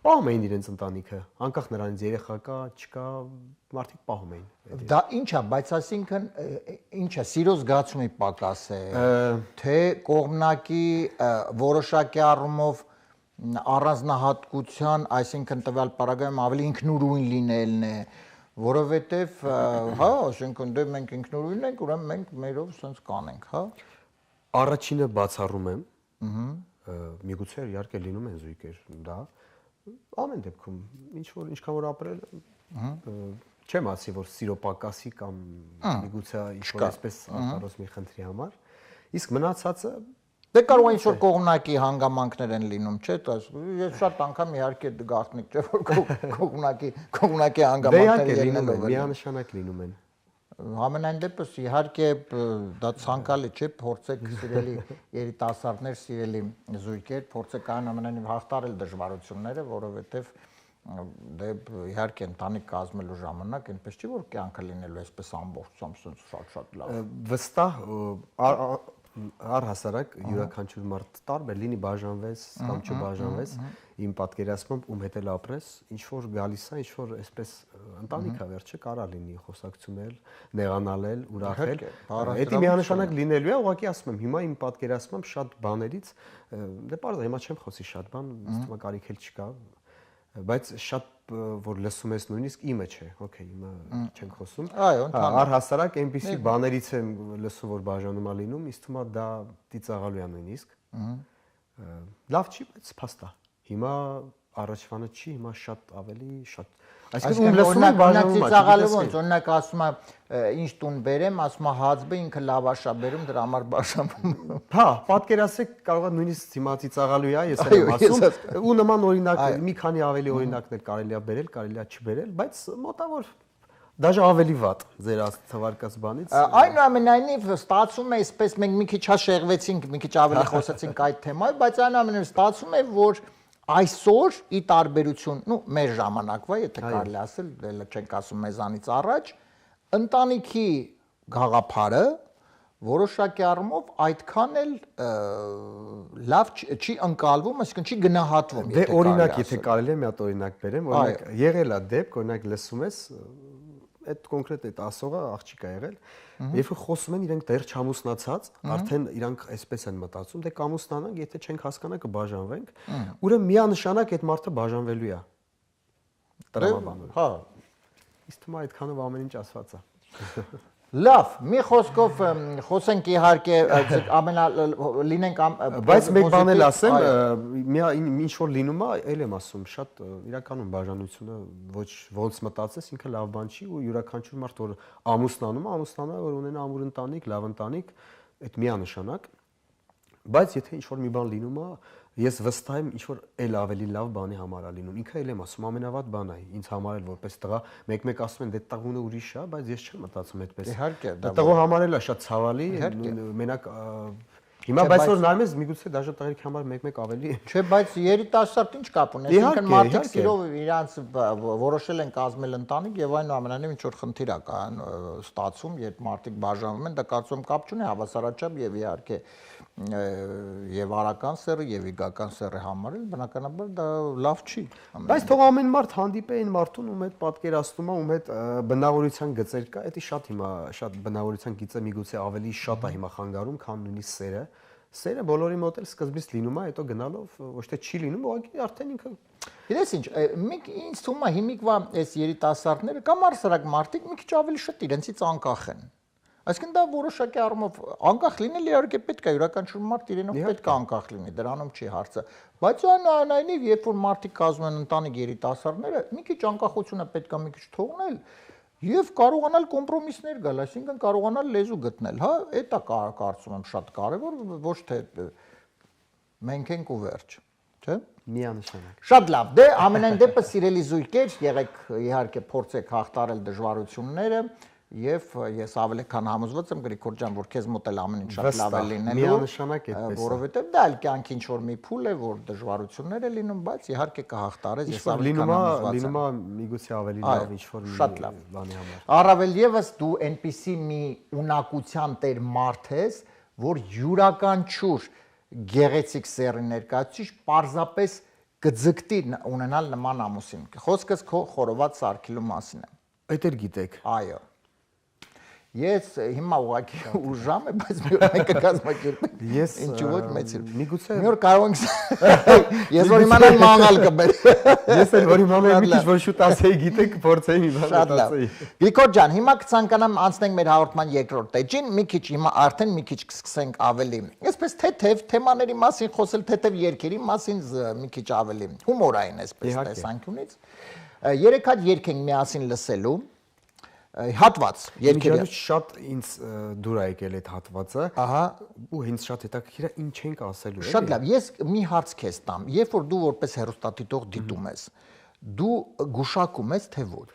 պահում էին իրենց ընտանիքը, անկախ նրանից երեխա կա, չկա, մարդիկ պահում էին։ Դա ինչ է, բայց այսինքն ինչ է, սիրո զգացումի պակաս է, թե կողմնակի որոշակի առումով առանձնահատկության, այսինքն տվյալ պարագայում ավելի ինքնուրույն լինելն է, որովհետև հա, այսինքն դե մենք ինքնուրույն ենք, ուրեմն մենք մերով սենց կանենք, հա։ Առաջինը բացառում եմ, միգուցե իհարկե լինում են զույգեր, դա ամեն դեպքում ինչքան որ ապրել, չեմ ասի, որ սիրո պակասի կամ միգուցե ինչ-որ այսպես արտարոց մի խնդրի համար, իսկ մնացածը Դե կարող է ինչ-որ կողմնակի հանգամանքներ են լինում, չէ՞, ես շատ անգամ իհարկե գաղտնիք չէ, որ կողմնակի հանգամանքներ լինում են, միանշանակ լինում են։ Ամենայն դեպս իհարկե դա ցանկալի չէ, փորձեք սիրելի երիտասարդներ, սիրելի զույգեր, փորձեք այնուամենայնիվ հաղթարել դժվարությունները, որովհետև դե իհարկե ընտանիք կազմելու ժամանակ այնպես չի, որ կյանքը լինելու այսպես ամբողջությամբ շատ լավ։ Վստահ առհասարակ յուրաքանչյուր մարդ տարբեր լինի բաժանվեց կամ չբաժանվեց իմ պատկերացմամբ ում հետ էլ ապրես ինչ որ գալիս է ինչ որ այսպես ընտանիքը վերջը կարա լինի խոսակցումել նեղանալել ուրախել դա միանշանակ լինելու է ուղղակի ասում եմ հիմա իմ պատկերացմամբ շատ բաներից դե պարզ է հիմա չեմ խոսի շատ բան ինձ կարիք էլ չկա բայց շատ որ լսում ես նույնիսկ իմը չէ, օքեյ, իմը չենք խոսում։ Այո, առհասարակ այնպիսի բաներից եմ լսում, որ բաժանում է լինում, իսկ թվում է դա ծիծաղալու է նույնիսկ։ Լավ չի, բայց փաստ է։ Հիմա առաջվանը չի, հիմա շատ ավելի շատ Այսինքն լսում եմ բաժանում ծիծաղալու ոնց, օրինակ ասում է ինչ տուն բերեմ, ասում է հացբե ինքը լավաշա բերում, դրա համար բաժանում։ Հա, պատկերացեք կարող է նույնիսկ հիմա ծիծաղալու է, ես եմ ասում, ու նման օրինակ մի քանի ավելի օրինակներ կարելի է բերել, կարելի է չբերել, բայց մոտավոր Դաժե ավելի վատ ձեր թվարկած բանից։ Այնուամենայնիվ ստացվում է, այսպես մենք մի քիչ հաշեղվեցինք, մի քիչ ավելի խոսեցինք այդ թեմայով, բայց այնուամենայնիվ ստացվում է, որ այսօր ի տարբերություն, մեր ժամանակվա, եթե կարելի ասել, դել չենք ասում մեզանից առաջ, ընտանիքի գաղափարը որոշակի առումով այդքան էլ լավ չի ընկալվում, այսինքն չի գնահատվում, եթե կարելի ասել։ Դե օրինակ, եթե կարելի է մի հատ օրինակ բերեմ, օրինակ եղել է դեպք, օրինակ լսում ես այդ կոնկրետ այդ ասողը աղջիկ է եղել, երբ որ խոսում են իրենք դեռ չամուսնացած, արդեն իրանք այսպես են մտածում, դե կամուսնանանք, եթե չենք հասկանա կբաժանվենք, ուրեմն միանշանակ այդ մարդը բաժանվելու է։ Տրամաբանորեն։ Հա։ Իսկ թվում է այդքանով ամեն ինչ ասված է։ Լավ, մի խոսքով խոսենք իհարկե լինենք բայց մեկ բան էլ ասեմ, ինչ որ լինում է, ել եմ ասում, շատ իրականում բաժանությունը ոչ ոնց մտածես, ինքը լավ բան չի ու յուրաքանչյուր մարդ որ ամուսնանում է, որ ունենա ամուր ընտանիք, լավ ընտանիք, այդ միանշանակ, բայց եթե ինչ որ մի բան լինում է, ես վստահ եմ ինչ որ էլ ավելի լավ բանի համար է լինում։ Ինքը էլ եմ ասում, ամենավատ բանը է ինձ համար էլ որպես տղա, մեկ-մեկ ասում են դե տղունը ուրիշ է, բայց ես չեմ մտածում այդպես։ Իհարկե, դա տղու համար էլ է շատ ցավալի, մենակ Հիմա բայց որ նայում ես միգուցե դաժե տղերքի համար մեկ-մեկ ավելի։ Չէ, բայց երիտասարդ ինչ կապ ունի, այսինքն մարդիկ սիրով իրանց որոշել են կազմել ընտանիք եւ այնուամենայնիվ ինչ որ խնդիր է կան ստացում, երբ մարդիկ բաժանվում են, դա կարծում կապ չունի հավասարաչափ եւ իհարկե եւ արական սեռը եւ իգական սեռը համարել, բնականաբար դա լավ չի։ Բայց թող ամեն մարդ հանդիպեին մարդուն, ում հետ պատկերացնում է, ում հետ բնավորության գծեր կա, դա շատ հիմա շատ բնավորության գիծը միգուցե ավելի շատ է հիմա խանգարում, քան նույնիսկ սերը։ Սերը բոլորի մոտ էլ սկզբից լինում է, հետո գնալով ոչ թե չի լինում, ուղղակի արդեն ինքը։ Գիտես ինչ, ինձ թվում է հիմիկվա այս երիտասարդները կամ առսարակ մարդիկ մի քիչ ավելի շատ իրենցից անկախ են։ Այսինքն դա որոշակի առումով անկախ լինել իհարկե պետք է, յուրաքանչյուր մարդ իրենով պետք է անկախ լինի, դրանում չի հարցը։ Բայց այնուամենայնիվ, երբ որ մարդիկ կազմում են ընտանիք երիտասարդները, մի քիչ անկախությունը պետք է մի քիչ թողնել եւ կարողանալ կոմպրոմիսներ գալ, այսինքն կարողանալ լեզու գտնել, հա, դա կարծում եմ շատ կարեւոր, ոչ թե մենք ենք ու վերջ, չէ՞։ Միանշանակ։ Շատ լավ, դե ամենայն դեպս սիրելի զույգեր, եղեք իհարկե փորձեք հաղթարել դժվարությունները եւ ես ավելի քան համոզված եմ Գրիգոր ջան, որ քեզ մոտ էլ ամեն ինչ շատ լավ է լինելու, միանշանակ այդպես է, որովհետեւ դա էլ կյանքի ինչ որ մի փուլ է, որ դժվարություններ է լինում, բայց իհարկե կհաղթարես, ես ավելի քան համոզված եմ։ Լինում է միգուցե ավելի լավ ինչ որ շատ լավ բանի համար։ Առավել եւս դու այնպիսի մի ունակության տեր մարդ ես, որ յուրաքանչյուր գեղեցիկ սեռի ներկայացուցիչ պարզապես կձգտի ունենալ նման ամուսին։ Խոսքս քո խորոված սարքելու մասին է։ Այդ էլ գիտեք։ Այո։ Ես հիմա ուղղակի ուժամ եմ, բայց մի օր մենք կկազմակերպենք։ Ես ինչու ոչ մեծ։ Միգուցե մի օր կարող ենք ես որ իմանալ մանգալ կբեր։ Ես էլ որ իմանալ մի քիչ որ շուտ ասեի, գիտեք, փորձեի մի բան ասեի։ Գրիգոր ջան, հիմա կցանկանամ անցնենք մեր հաղորդման երկրորդ էջին, մի քիչ հիմա արդեն մի քիչ կսկսենք ավելի։ Այսպես թեթև թեմաների մասին խոսել, թեթև երգերի մասին մի քիչ ավելի հումորային այսպես տեսանկյունից։ Երեք հատ երգ ենք միասին լսելու։ Հատված երկերը շատ ինձ դուր է եկել այդ հատվածը։ Ահա, ու ինձ շատ հետաքրքիր է ինչ ենք ասելու։ Շատ լավ, ես մի հարց քեզ տամ, երբ որ դու որպես հեռուստադիտող դիտում ես, դու գուշակում ես թե ոչ։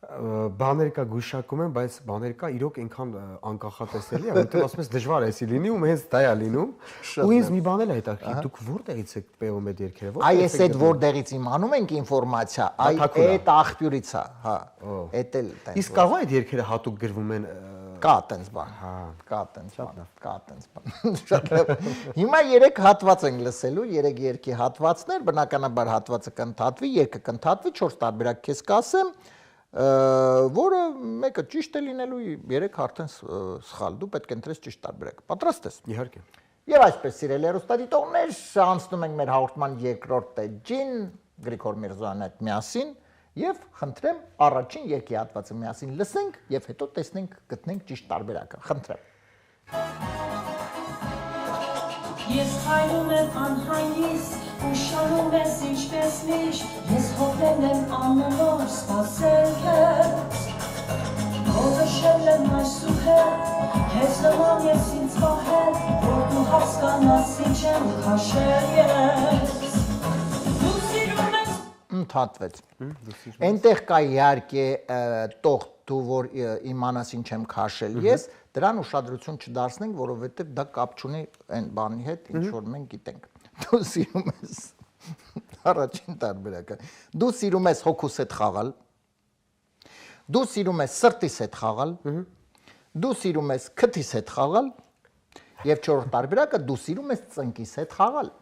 Բաներ կա գուշակում եմ, բայց բաներ կա իրոք այնքան անկախատեսելի է, որտեղ ասում ես դժվար է էսի լինի ու հենց դա է լինում։ Ու ինձ մի բան էլ է հետաքրքիր, դուք որտեղից եք պեում այդ երգերը։ Այ ես այդ որտեղից իմանում ենք ինֆորմացիա, այ այդ աղբյուրից է, հա։ Էդ էլ տենց։ Իսկ կարող է այդ երգերը հատուկ գրվում են կա տենց բան։ Հա, կա տենց բան, կա տենց բան։ Շատ լավ։ Հիմա 3 հատված ենք լսելու, 3 երգի հատվածներ, բնականաբար հատվածը կընդհատվի, երգը կընդհատվի, 4 տարբերակ քեզ կասեմ, որը մեկը ճիշտ է լինելու, 3 արդեն սխալ։ Դու պետք է ընտրես ճիշտ տարբերակը։ Պատրաստ ես։ Իհարկե։ Եվ այսպես սիրելի հեռուստադիտողներ, անցնում ենք մեր հաղորդման երկրորդ էջին, Գրիգոր Միրզոյանի հետ միասին, եւ խնդրեմ առաջին երգի հատվածը միասին լսենք եւ հետո տեսնենք գտնենք ճիշտ տարբերակը։ Խնդրեմ։ Ես հայնում եմ անհայիս, ուշանում ես ինչպես միշտ, ես հոգնել եմ աննոր սպասել քեզ, գովշել եմ այսու հետ, ես նման ես ինձ պահել, որ դու հասկանաս ինչ եմ քաշել ես, դու սիրում ես Ընդհատվեց։ Այնտեղ կա իհարկե տող դու որ իմանաս ինչ եմ քաշել ես, դրան ուշադրություն չդարձնենք, որովհետև դա կապ չունի այն բանի հետ, ինչ որ մենք գիտենք։ Դու սիրում ես առաջին տարբերակը։ Դու սիրում ես հոգուս հետ խաղալ։ Դու սիրում ես սրտիս հետ խաղալ։ Դու սիրում ես քթիս հետ խաղալ։ Եվ չորրորդ տարբերակը դու սիրում ես ծնկիս հետ խաղալ։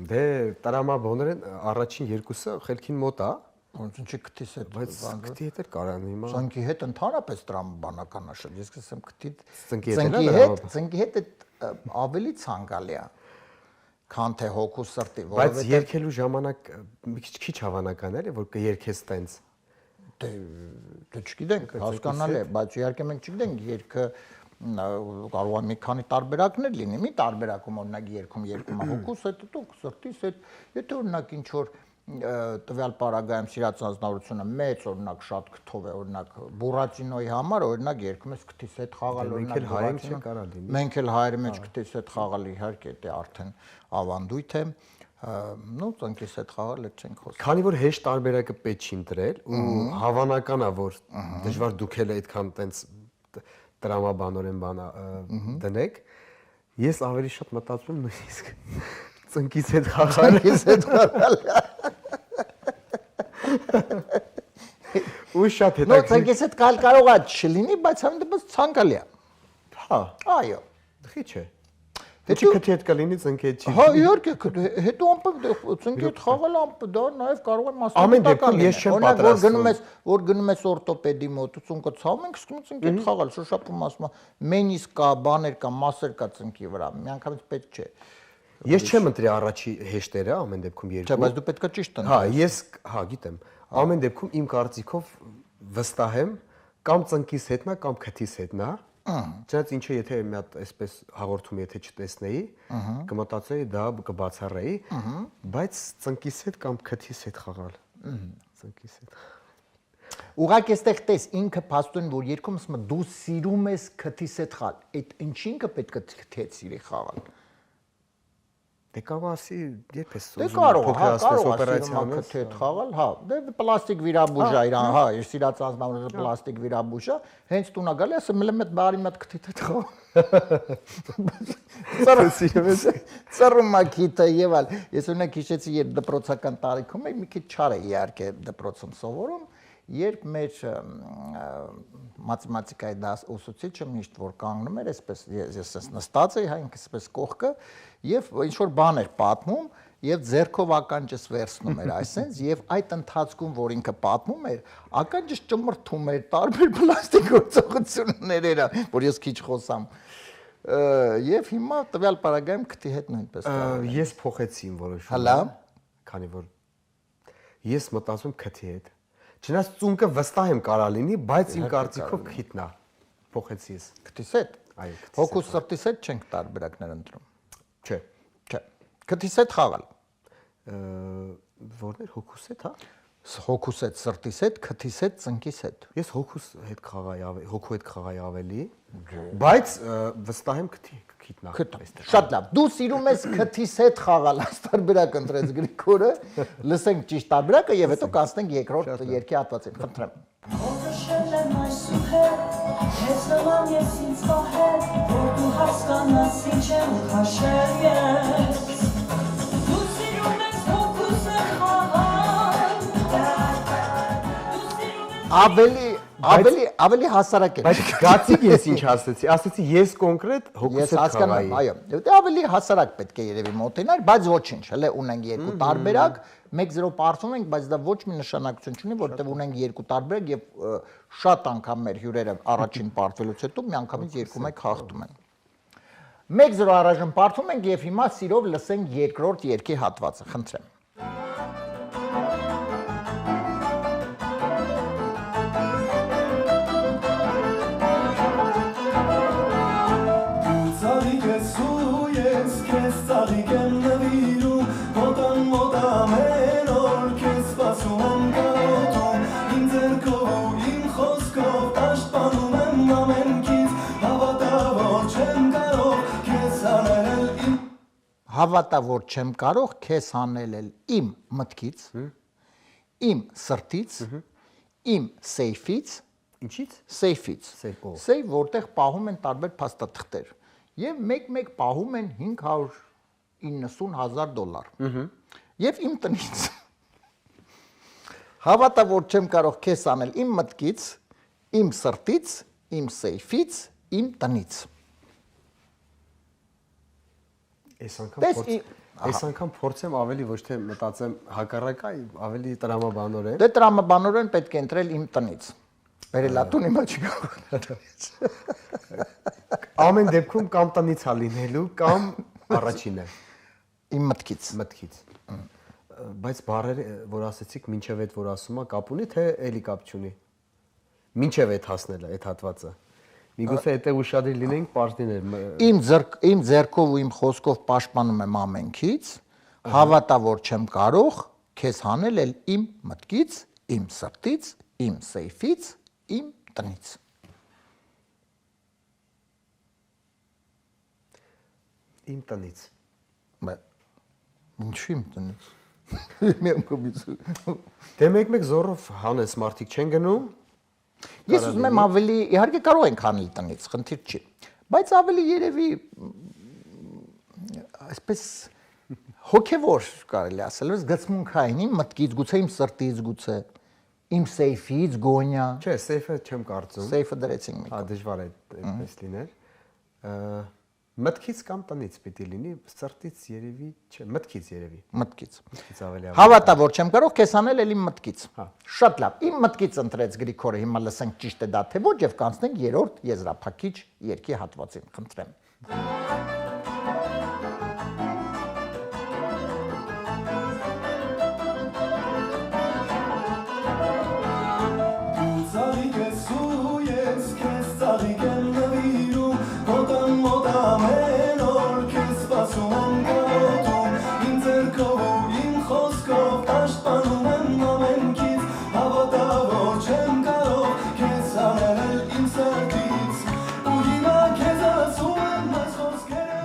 Դե տրամաբոներն առաջին երկուսը խելքին մոտ է, ոնց ինչի քթիս հետ, բայց քթի հետ էլ կարան հիմա։ Ծնկի հետ ընդհանրապես տրամաբանական է շատ։ Ես կսեմ քթի ծնկի հետ ավելի ցանկալի է, քան թե հոգու սրտի, բայց երգելու ժամանակ մի քիչ հավանական է, որ կերգես տենց։ Դե չգիտենք, հասկանալի է, բայց իհարկե մենք չգիտենք երգը կարող է մի քանի տարբերակներ լինի, մի տարբերակում օրինակ երգում հոգուս հետ, դուք սրտիս հետ, եթե օրինակ ինչ որ տվյալ պարագայում սիրած անձնավորությունը մեծ օրինակ շատ քթով է, օրինակ բուրատինոյի համար օրինակ երգում ես քթիս հետ խաղալ, օրինակ հայերեն կարա լինի։ Մենք էլ հայերի մեջ քթիս հետ խաղալ իհարկե դա արդեն ավանդույթ է, նո ծնկիս հետ խաղալ էլ չենք խոսում։ Քանի որ հեշտ տարբերակը պետք չի ընտրել ու հավանական է որ դժվար դուք էլ այդքան տենց տրամաբանորեն բանա դնեք, Ես ավելի շատ մտածում եմ նույնիսկ ծնկից հետ խաղալ։ Ու շատ Նո, ծնկից հետ կարող է չլինի, բայց համեն դեպս ցանկալի է։ Հա, Այո։ դխի չէ։ Դե չի քթի հետ կլինի ծնկի հետ չի։ Հա, իհարկե, հետո ամպը ծնկի հետ խաղալ ամպը դա նաև կարող է Ամեն դեպքում ես չեմ պատրաստվում։ Որ գնում ես օրտոպեդի մոտ, ծնկը ցավում ենք, սկսում ծնկի հետ խաղալ, շոշափում ասում է, մենիսկ կա, բաներ կա, մասեր կա ծնկի վրա, միանգամից պետք չէ։ Ես չեմ ընտրի առաջի հեշտերը, ամեն դեպքում Չէ, երկու։ բայց դու պետք է ճիշտ Հա, ընտրես։ ես, հա, գիտեմ։ Ամեն դեպքում իմ կարծիքով վստահ եմ կամ ծնկիս հետնա կամ քթիս հետնա։ Չնայած ինչը եթե մի հատ այսպես հաղորդում եթե չտեսնեի, կմտածեի դա կբացառեի, բայց ծնկիս հետ կամ քթիս հետ խաղալ։ Ծնկիս հետ։ Ուղղակի այստեղ տես ինքը փաստուն որ երկում ասում է դու սիրում ես քթիս հետ խաղալ, այդ ինչինքը պետք է քթի հետ սիրի խաղալ։ Դե կարող ասի երբ ես Դե ուզում կարող է, հա, փոքրացնես կարող է օպերացիան քթի հետ խաղալ, հա, դե պլաստիկ վիրաբույժ է իր, հա, իր սիրած անձնավորը պլաստիկ վիրաբույժ է, հենց տունա գալի, ասում եմ մեծ բարի մատ քթի հետ խաղալ։ Ծառում ակիտը եւ այլ։ Ես օրինակ հիշեցի երբ դպրոցական տարիքում էի, մի քիչ չար էի իհարկե դպրոցում սովորում, երբ մեր մաթեմատիկայի դաս ուսուցիչը միշտ որ կանգնում էր, այսպես ես նստած էի, հա ինքս այսպես կողքը եւ ինչ որ բան էր պատմում եւ ձեռքով ականջս վերցնում էր այսպես եւ այդ ընթացքում որ ինքը պատմում էր, ականջս ճմրթում էր, տարբեր պլաստիկ գործողություններ էր, որ ես քիչ խոսամ։ Եվ հիմա տվյալ պարագայում քթի հետ նույնպես կարող։ Ես փոխեցի իմ որոշումը։ Հալա, քանի որ ես մտածում եմ քթի հետ։ Չնայած ծունկը վստահ եմ կարա լինի, բայց իմ կարծիքով քիթն է։ Փոխեցի ես։ քթիս հետ։ Այո, Հոգուս սրտիս հետ չենք տարբերակներ ընտրում։ Չէ։ Չէ։ Քթիս հետ խաղալ։ Որներ հոգուս հետ, հա։ Հոգուս հետ, սրտիս հետ, քթիս հետ, ծնկիս հետ։ Ես հոգուս հետ խաղայի ավելի, հոգու հետ խաղայի ավելի, բայց վստահ եմ քիթն է։ Շատ լավ։ Դու սիրում ես քթիս հետ խաղալ, այս տարբերակ ընտրեց Գրիգորը։ Լսենք ճիշտ տարբերակը եւ հետո կանցնենք երկրորդ երկի հատվածին։ Խնդրեմ։ Որոշել եմ այսուհետ, ես նման ես ինձ պահել, որ դու հասկանաս ինչ եմ քաշել ես։ Դու սիրում ես հոգուս հետ խաղալ, Ավելի հասարակ է։ Բայց գացիկ ես ինչ ասեցի ես կոնկրետ հոգուս հետ խաղայի։ Այո, դե ավելի հասարակ պետք է երևի մոտենալ, բայց ոչինչ, հələ ունենք երկու տարբերակ, 1-0 պարզում ենք, բայց դա ոչ մի նշանակություն չունի, որտեղ ունենք երկու տարբերակ եւ շատ անգամ մեր հյուրերը առաջին պարզվելուց հետո միանգամից երկու մեկ հաղթում են։ 1-0 առայժմ պարզում ենք եւ հիմա սիրով լսենք երկրորդ երկի հատվածը, խնդրեմ։ Հավատա որ չեմ կարող քեզ հանել իմ մտքից, իմ սրտից, իմ սեյֆից, Ինչից։ Սեյֆից։ Սեյֆ որտեղ պահում են տարբեր փաստաթղթեր եւ մեկ-մեկ պահում են $590,000 եւ իմ տնից հավատա որ չեմ կարող քեզ անել իմ մտքից, իմ սրտից, իմ սեյֆից, իմ տնից։ Այս անգամ փորձեմ ավելի ոչ թե մտածեմ հակառակը, ավելի տրամաբանորեն։ Դե տրամաբանորեն պետք է ընտրել իմ տնից։ Վերելատուն հիմա չի կարող։ Ամեն դեպքում կամ տնից է լինելու, կամ առաջինը։ Իմ մտքից։ Բայց բառերը, որ ասեցիք, մինչև այդ որ ասում է, կապ ունի, թե էլի կապ չունի։ Մինչև այդ հասնելը, այդ հատվածը։ Միգուցե հետո ուշադրի լինենք պարտիներ։ Իմ ձեռքով ու իմ խոսքով պաշտպանում եմ ամենքից, հավատա որ չեմ կարող քեզ հանել իմ մտքից, իմ սրտից, իմ սեյֆից, իմ տնից։ Իմ տնից։ Ինչու իմ տնից։ Դե մեկ-մեկ զորով հանես մարդիկ չեն գնում։ Ես ուզում եմ ավելի, իհարկե կարող ենք հանել տնից, խնդիր չի, բայց ավելի երևի այսպես հոգևոր կարելի ասել, զգացմունքային, իմ մտքից, գուցե իմ սրտից, գուցե իմ սեյֆից, գոնյա։ Չէ, սեյֆը չեմ կարծում։ Սեյֆը դրեցինք մի։ Հա, դժվար է այդպես լինել։ Մտքից կամ տնից պիտի լինի, սրտից երևի, չէ, մտքից երևի։ Մտքից։ Մտքից ավելի։ Հավատա, որ չեմ կարող քեզ անել էլ իմ մտքից։ Հա։ Շատ լավ։ Իմ մտքից ընտրեց Գրիգորը, հիմա լսենք ճիշտ է դա թե ոչ եւ կանցնենք երրորդ եզրափակիչ երգի հատվածին, խնդրեմ։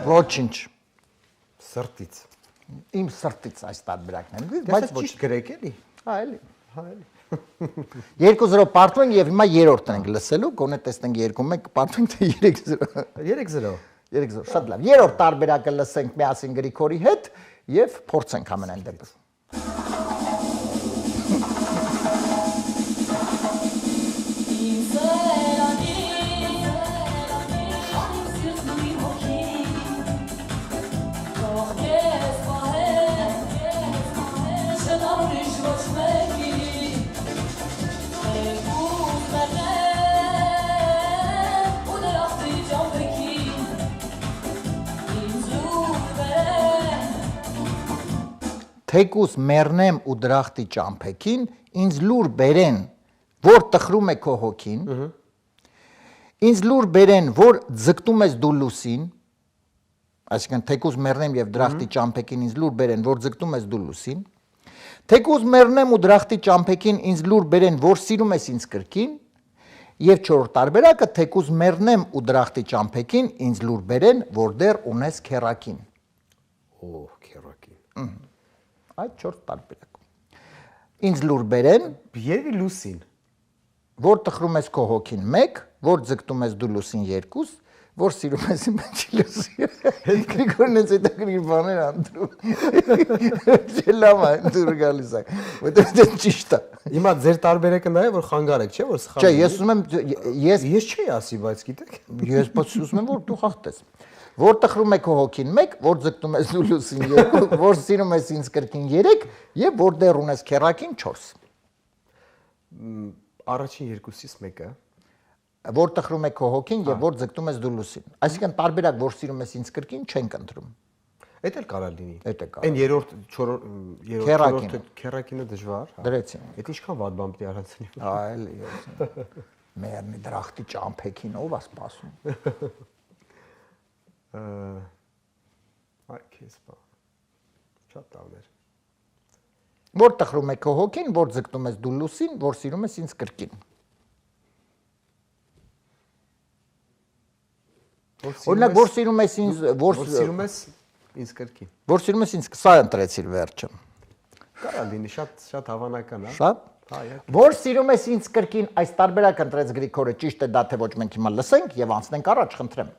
Ոչինչ, Սրտից։ իմ սրտից այս տարբերակն են, Բայց ոչ գրեք էլի։ հա էլի։ 2-0 պարտվում ենք եւ հիմա երրորդն ենք լսելու, գոնե տեսնենք 2-1 պարտվենք թե 3-0։ 3-0։ 3-0, շատ լավ։ Երրորդ տարբերակը լսենք միասին Գրիգորի հետ եւ փորձենք ամենայն դեպս։ Թեկուս մեռնեմ ու դրախտի ճամփեքին, ինձ լուր բերեն, որ տխրում է քո հոգին, ինձ լուր բերեն, որ ձգտում ես դու լուսին, այսինքն թեկուս մեռնեմ եւ դրախտի ճամփեքին, ինձ լուր բերեն, որ ձգտում ես դու լուսին, թեկուս մեռնեմ ու դրախտի ճամփեքին, ինձ լուր բերեն, որ սիրում ես ինձ կրկին, եւ չորրորդ տարբերակը թեկուս մեռնեմ ու դրախտի ճամփեքին, ինձ լուր բերեն, որ դեռ ունես քերակին։ Օ, քերակին։ Այդ 4 տարբերակում։ Ինձ լուր բերեն, Երևի լուսին։ որ տխրում ես քո հոգին 1, որ ձգտում ես դու լուսին 2, որ սիրում ես իմ լուսին։ Գրիգորն էս այդքանի բաներ անդրում։ Լավ է, դուր գալիս է։ Որտե՞ղ դա ճիշտ է։ Հիմա ձեր տարբերակը նա է, որ խանգար եք, չէ՞, որ սխալ։ Չէ, ես ուզում եմ ես չի ասի, բայց գիտեք։ Ես բայց ուզում եմ որ դու խախտես։ Որ տխրում է քո հոգին 1, որ ձգտում ես դու լուսին 2, որ սիրում ես ինձ կրկին 3 եւ որ դեռ ունես քերակին 4։ Առաջին երկուսից մեկը։ Որ տխրում է քո հոգին եւ որ ձգտում ես դու լուսին։ Այսինքն տարբերակ որ սիրում ես ինձ կրկին չենք ընտրում։ Էդ էլ կարա լինի։ Էդ է կարա։ Այն երրորդ, չորրորդը քերակինը դժվար։ Դրեցին։ Էդ ինչքան վատ բան պիտի արածնի։ Այլ ես։ Մերնի դրախտի ճամփեքին ով է սպասում։ Այ քեզ բա։ Շատ տավներ։ Որ տխրում է քո հոգին, որ ձգտում ես դու լուսին, որ սիրում ես ինձ կրկին։ Օրինակ որ սիրում ես ինձ, որ սիրում ես ինձ կրկին։ Որ սիրում ես ինձ, սա ընտրեցիր վերջը։ Կարա լինի շատ հավանական է։ Շատ։ Որ սիրում ես ինձ կրկին, այս տարբերակ ընտրեց Գրիգորը, ճիշտ է դա թե ոչ մենք հիմա լսենք եւ անցնենք առաջ, խնդրեմ։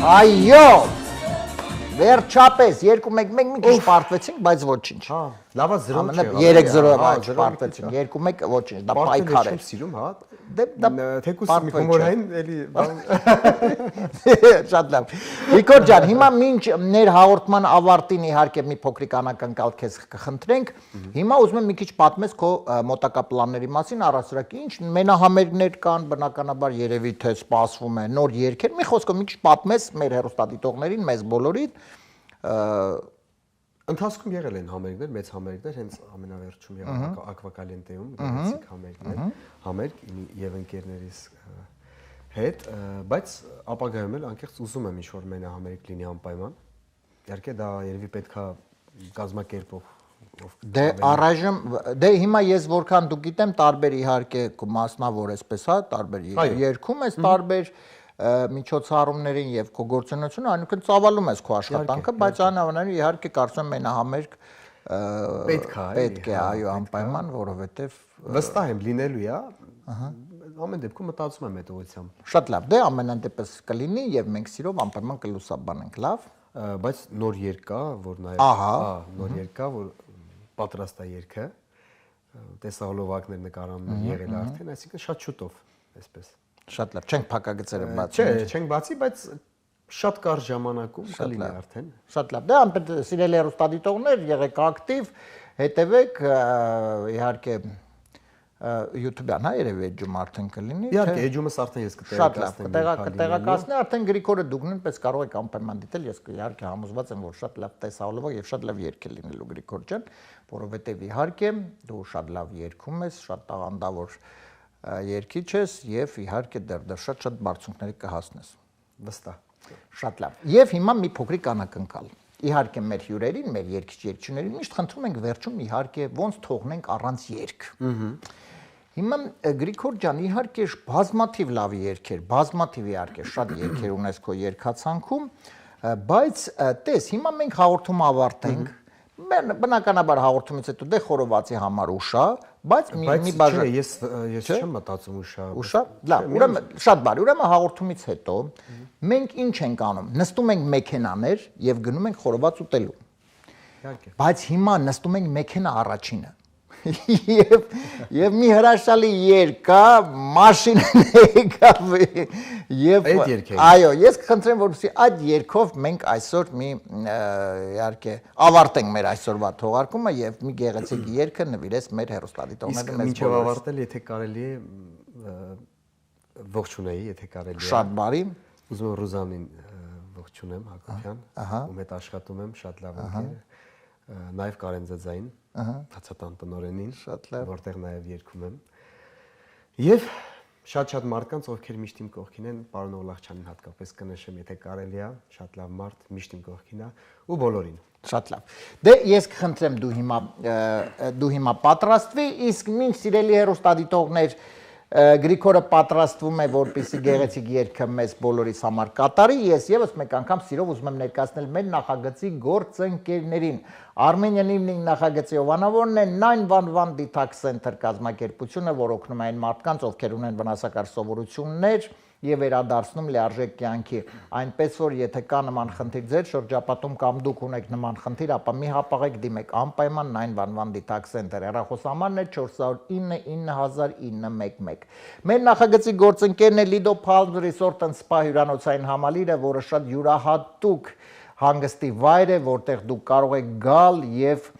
Այո։ Վերջապես 2-1 մի քիչ պարտվեցինք, բայց ոչինչ։ Հա, լավա 0 չէ։ 3-0 պարտվեցինք, 2-1 ոչինչ, դա պայքար է։ Սիրում, հա։ Դա թեկուս մի հումորային էլի շատ լավ։ Գրիգոր ջան, հիմա մինչ ներ հաղորդման ավարտին իհարկե մի փոքրիկ անակնկալ քեզ կխնդրենք։ Հիմա ուզում եմ մի քիչ պատմես քո մոտակա պլանների մասին, առասարակ ինչ մենահամերգներ կան, բնականաբար երևի թե սպասվում է նոր երգեր։ Մի խոսքով մի քիչ պատմես մեր հեռուստադիտողներին, մեզ բոլորին։ Ընթացքում եղել են համերգներ, մեծ համերգներ, հենց ամենավերջում եղավ Ակվակալենտեում, գեղեցիկ համերգներ, համերգ եւ ընկերներիս հետ, բայց ապագայում էլ անկեղծ ուզում եմ ինչ-որ մենահամերգ լինի անպայման։ Իհարկե դա երևի պետքա կազմակերպող Դե առայժմ դե հիմա ես որքան դու գիտեմ տարբեր իհարկե մասնավոր էսպես հա տարբեր երգում ես տարբեր միջոցառումներին եւ քո գործունեությունը այնքան ծավալում ես քո աշխատանքը բայց անհավանաբար իհարկե կարծում եմ մենահամերգ պետք է այո անպայման, որովհետև վստահ եմ լինելու է, ամեն դեպքում մտածում եմ այդ ուղղությամբ։ Շատ լավ, դե ամենայն դեպս կլինի եւ մենք սիրով անպայման կլուսաբանենք, լավ։ Բայց նոր երկ կա, որ նաև նոր երկ կա, որ պատրաստ է երգը, տեսահոլովակներ նկարանում եղել արդեն, այսինքն շատ շուտով, այսպես։ Շատ լավ, չենք փակագծերը բացի։ Չէ, չենք բացի, բայց շատ կարճ ժամանակում կլինի արդեն։ Շատ լավ։ Դե անպայման սիրելի հեռուստադիտողներ, եղեք ակտիվ, հետևեք, իհարկե YouTube-յան, հա, երևի էջում արդեն կլինի, չէ։ Իհարկե, էջումս արդեն ես կտեղակացնեմ, արդեն Գրիգորը դուք նույնպես կարող եք անպայման դիտել, ես իհարկե համոզված եմ, որ շատ լավ տեսահոլովակ եւ շատ լավ երգ է լինելու Գրիգոր ջան, որովհետեւ իհարկե դու շատ լավ երգում ես, շատ տաղանդավոր երգիչ ես եւ իհարկե դեռ շատ բարձունքների կհասնես։ Վստահ։ Շատ լավ։ Եվ հիմա մի փոքրիկ անակնկալ։ Իհարկե մեր հյուրերին, մեր երգիչ-երգչուներին միշտ խնդրում ենք վերջում իհարկե ոնց թողնենք առանց երգ։ Հիմա Գրիգոր ջան, իհարկե բազմաթիվ լավ երգեր, բազմաթիվ իհարկե շատ երգեր ունես քո երգացանկում, բայց տես, հիմա մենք հաղորդումը ավարտենք, բնականաբար հաղորդումից հետո դե խորովածի համար ուշա, բայց մի բաժան ես չեմ մտածում ուշա, լավ, ուրեմն շատ բարի, ուրեմն հաղորդումից հետո մենք ինչ ենք անում, նստում ենք մեքենաներ եւ գնում ենք խորոված ուտելու։ Իհարկե։ Բայց հիմա նստում ենք մեքենա առաջինը եւ մի հրաշալի երգ կա, մաշինան եկավ եւ այո, ես կխնդրեմ, որպեսզի այդ երգով մենք այսօր մի իհարկե ավարտենք մեր այսօրվա թողարկումը եւ մի գեղեցիկ երգը նվիրես մեր հեռուստադիտողներին մեզ մինչեւ ավարտել, եթե կարելի է ողջունեի, եթե կարելի է։ Շատ բարի։ Ուզում եմ Ռուզանին ողջունեմ Հակոբյան, ում հետ աշխատում եմ, շատ լավ ընկեր։ Նաև Կարեն Ձեձային, հացատան տնօրենին, որտեղ նաև երգում եմ։ Եվ շատ մարդկանց, ովքեր միշտ իմ կողքին են, պարոն Օղլախչյանին հատկապես կնշեմ, եթե կարելի է, շատ լավ մարդ, միշտ իմ կողքին է, ու բոլորին։ Շատ լավ։ Դե ես կխնդրեմ դու հիմա պատրաստվի, իսկ մինչ սիրելի հեռուստադիտողներ Գրիգորը պատրաստվում է, որպեսզի գեղեցիկ երգը մեզ բոլորիս համար կատարի, ես եւս մեկ անգամ սիրով ուզում եմ ներկայացնել մեր նախագծի գործընկերներին։ Armenian Evening նախագծի հովանավորն է 911 Detox Center կազմակերպությունը, որ օգնում է այն մարդկանց, ովքեր ունեն վնասակար սովորություններ եւ վերադարձնում լիարժեք կյանքի։ Այնպես որ եթե կա նման խնդիր ձեր շրջապատում կամ դուք ունեք նման խնդիր, ապա մի հապաղեք դիմեք անպայման 911 Detox Center։ Հեռախոսահամարն է 409 900 Մեր նախագծի գործընկերն է Lido Palm Resort and Spa հյուրանոցային համալիրը, որը շատ յուրահատուկ հանգստի վայր է, որտեղ դուք կարող եք գալ եւ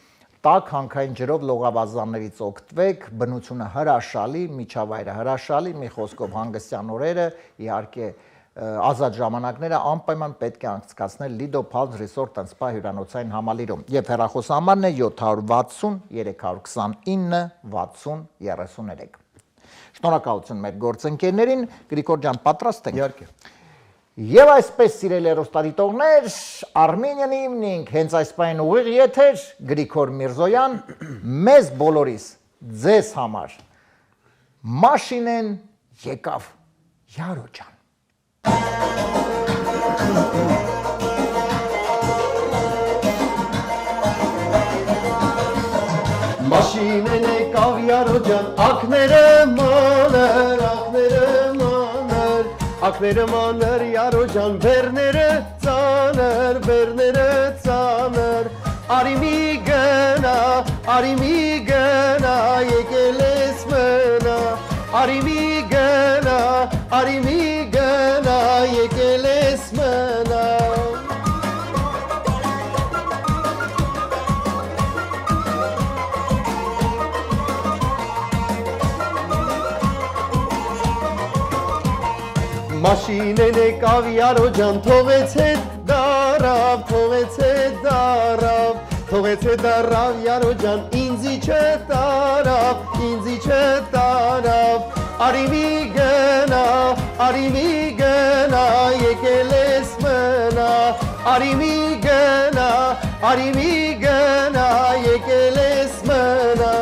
տաք հանքային ջրով լողավազաններից օգտվեք, բնությունը հրաշալի, միջավայրը հրաշալի, մի խոսքով հանգստյան օրերը, իհարկե ազատ ժամանակները անպայման պետք է անցկացնել Lido Palm Resort and Spa հյուրանոցային համալիրում։ Եվ հեռախոսահամարն է 760 329 60 33։ Շնորհակալություն մեր գործընկերներին, Գրիգոր ջան, պատրաստ եք։ Իհարկե։ Եվ այսպես սիրելի հեռուստադիտողներ, Armenian Evening հենց այս պահին ուղիղ եթեր, Գրիգոր Միրզոյան, մեզ բոլորիս, ձեզ համար, մաշինեն եկավ, Յարո ջան։ Մաշինեն եկավ Յարո ջան, ակները մանր, ակները մանր Յարո ջան, բերները ծանր, արի մի գնա, եկել ես մնա, արի մի գնա, եկել ես մնա։ Մաշինեն եկավ Յարո ջան, թողեց հետ դարավ, Յարո ջան, ինձի չտարավ, արի մի գնա, եկել ես մնա, արի մի գնա, եկել ես մնա։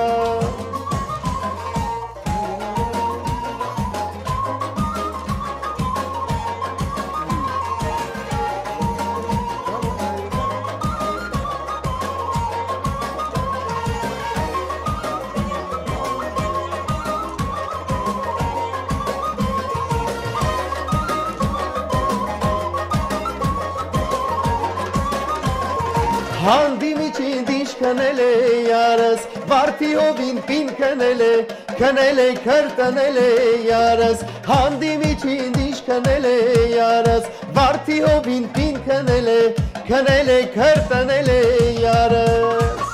Հանդիմիջին դիշ քնել է յարս Վարդի հովին պին քնել է քրտնել է յարս Հանդիմիջին դիշ քնել է յարս Վարդի հովին պին քնել է քրտնել է յարս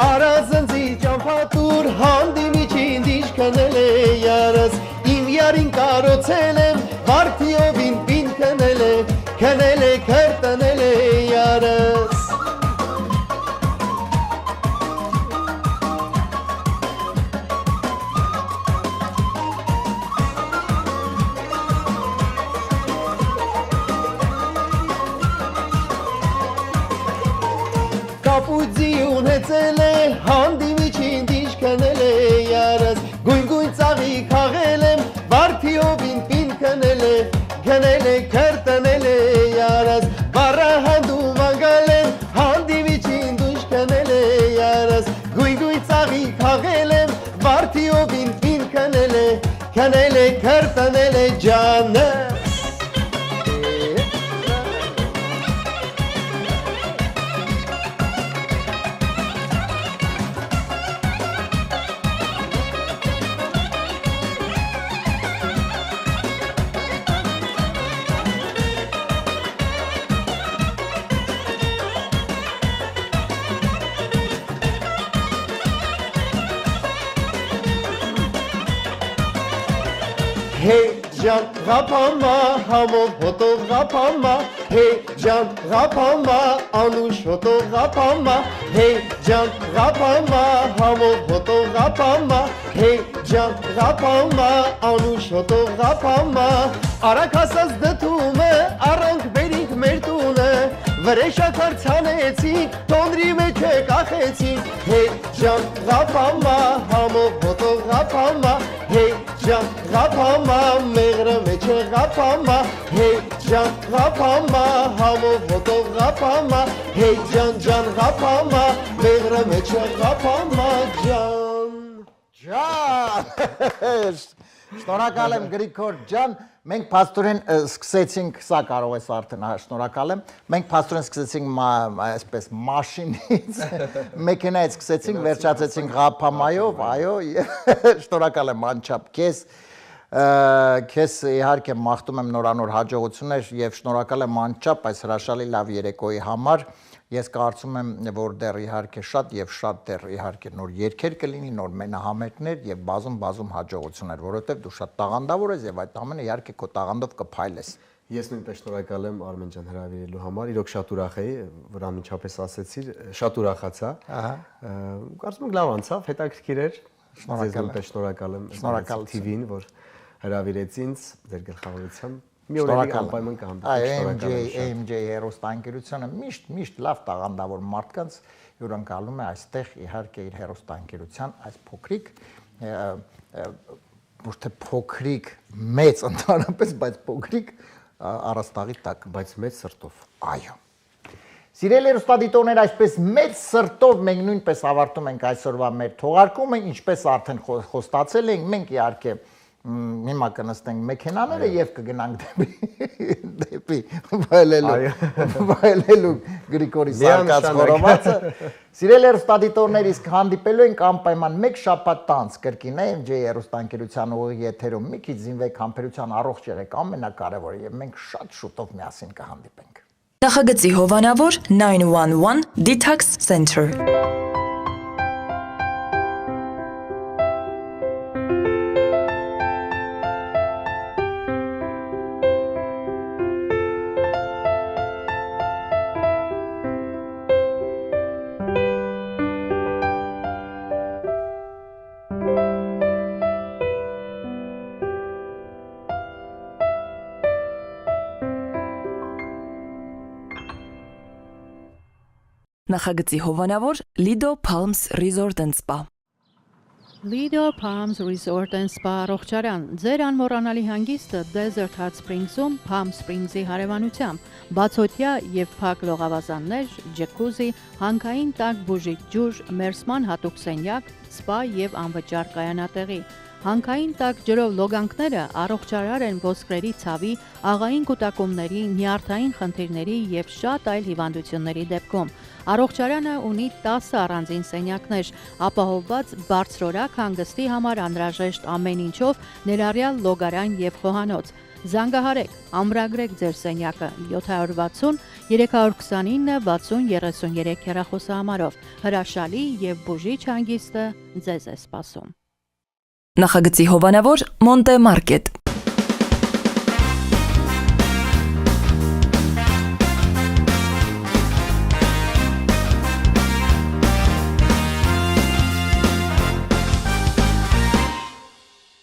Արազնձի ճամփատուր հանդիմիջին դիշ քնել է յարս Իմ յարին կարոցել եմ վարդիովին պին քնել է քրտնել է յարս Կապուծի ունեցել է հանդիմիջին դիշ քնել է յարս Գույն ծաղի քաղել եմ վարդիովին պին քնել է քրտնել է յարս Բարահանդում անգալ եմ հանդիմիջին դիշ քնել է յարս Գույն ծաղի քաղել եմ վարդիովին պին քնել է քրտնել է ջանս Hey can kapama hamon hotov kapama Hey can kapama anuş hotov kapama Hey can kapama hamon hotov kapama Hey can kapama anuş hotov kapama Arakasaz dtume arank berink mertune Վրեշակար ցանեցինք, տոնրի մեջ է կախեցինք Հեյ ջան ղափամա, համով հոտով ղափամա Հեյ ջան ղափամա, մեղրը մեջ է ղափամա Հեյ ջան ղափամա, համով հոտով ղափամա Հեյ ջան ղափամա, մեղրը մեջ է ղափամա Ջան Շնորհակալ եմ Գրիգոր ջան Մենք փաստորեն սկսեցինք, սա կարող ես արդեն շնորհակալ եմ։ Մենք փաստորեն սկսեցինք այսպես մաշինից, մեքենայից սկսեցինք, վերջացեցինք ղափամայով, այո, շնորհակալ եմ անչափ քեզ իհարկե մաղթում եմ նորանոր հաջողություններ եւ շնորհակալ եմ անչափ այս հրաշալի լավ երեկոյի համար։ Ես կարծում եմ, որ դեռ իհարկե շատ եւ շատ դեռ իհարկե նոր երգեր կլինի, նոր մենահամերգներ եւ բազում հաջողություններ, որովհետեւ դու շատ տաղանդավոր ես եւ այդ ամենը իհարկե քո տաղանդով կփայլես։ Ես նույնպես շնորհակալ եմ Արմեն ջան հրավիրելու համար։ Իրոք շատ ուրախ էի, որ անմիջապես ասեցիր, շատ ուրախացա։ Կարծում եմ լավ անցավ, հետաքրքիր էր։ Շնորհակալ եմ։ Շնորհակալ TV-ին, որ հրավիրեց ինձ ձեր գլխավորությամբ։ Մի օրերի անպայման կհանդիպենք։ AMJ հերոստանգերությունը միշտ լավ տաղանդավոր մարդկանց հյուրընկալում է այստեղ իհարկե իր հերոստանգերության այս փոքրիկ ոչ թե փոքրիկ մեծ ընդհանրապես, բայց փոքրիկ առաստաղի տակ, բայց մեծ սրտով։ Այո։ Սիրելի հեռուստադիտողներ, այսպես մեծ սրտով մենք նույնպես ավարտում ենք այսօրվա մեր թողարկումը, ինչպես արդեն խոստացել ենք, մենք իհարկե հիմա կնստենք մեքենաները եւ կգնանք դեպի վայելելու Գրիգորի Սարգաց խորովածը։ Սիրելի հեռուստադիտողներ, իսկ հանդիպելու ենք անպայման մեկ շաբաթ անց կրկին AMJ հեռուստաընկերության ուղիղ եթերում մի քիչ զինվեք համբերության առողջ եղեք ամենակարևորը եւ մենք շատ շուտով միասին կհանդիպենք։ Նախագծի հովանավոր 911 Detox Center Նախագծի հովանավոր Lido Palms Resort and Spa Lido Palms Resort and Spa առողջարան ձեր անմոռանալի հանգիստը Desert Hot Springs-ում Palm Springs-ի հարևանությամբ բացօթյա եւ փակ լողավազաններ, ջեկուզի, հանքային տաք բուժիչ ջուր, մերսման հատուկ սենյակ, սպա եւ անվճար կայանատեղի Հանքային տաք ջրով լոգանքները առողջարար են ոսկրերի ցավի, աղային կուտակումների, նյարդային խնդիրների եւ շատ այլ հիվանդությունների դեպքում։ Առողջարանը ունի 10 առանձին սենյակներ, ապահովված բարձրորակ հանգստի համար անհրաժեշտ ամեն ինչով, ներառյալ լոգարան եւ խոհանոց։ Զանգահարեք, ամրագրեք ձեր սենյակը 760 329 6033 հեռախոսահամարով։ Հրաշալի եւ բուժիչ հանգիստը ձեզ է սպասում։ Նախագծի հովանավոր Մոնտե Մարկետ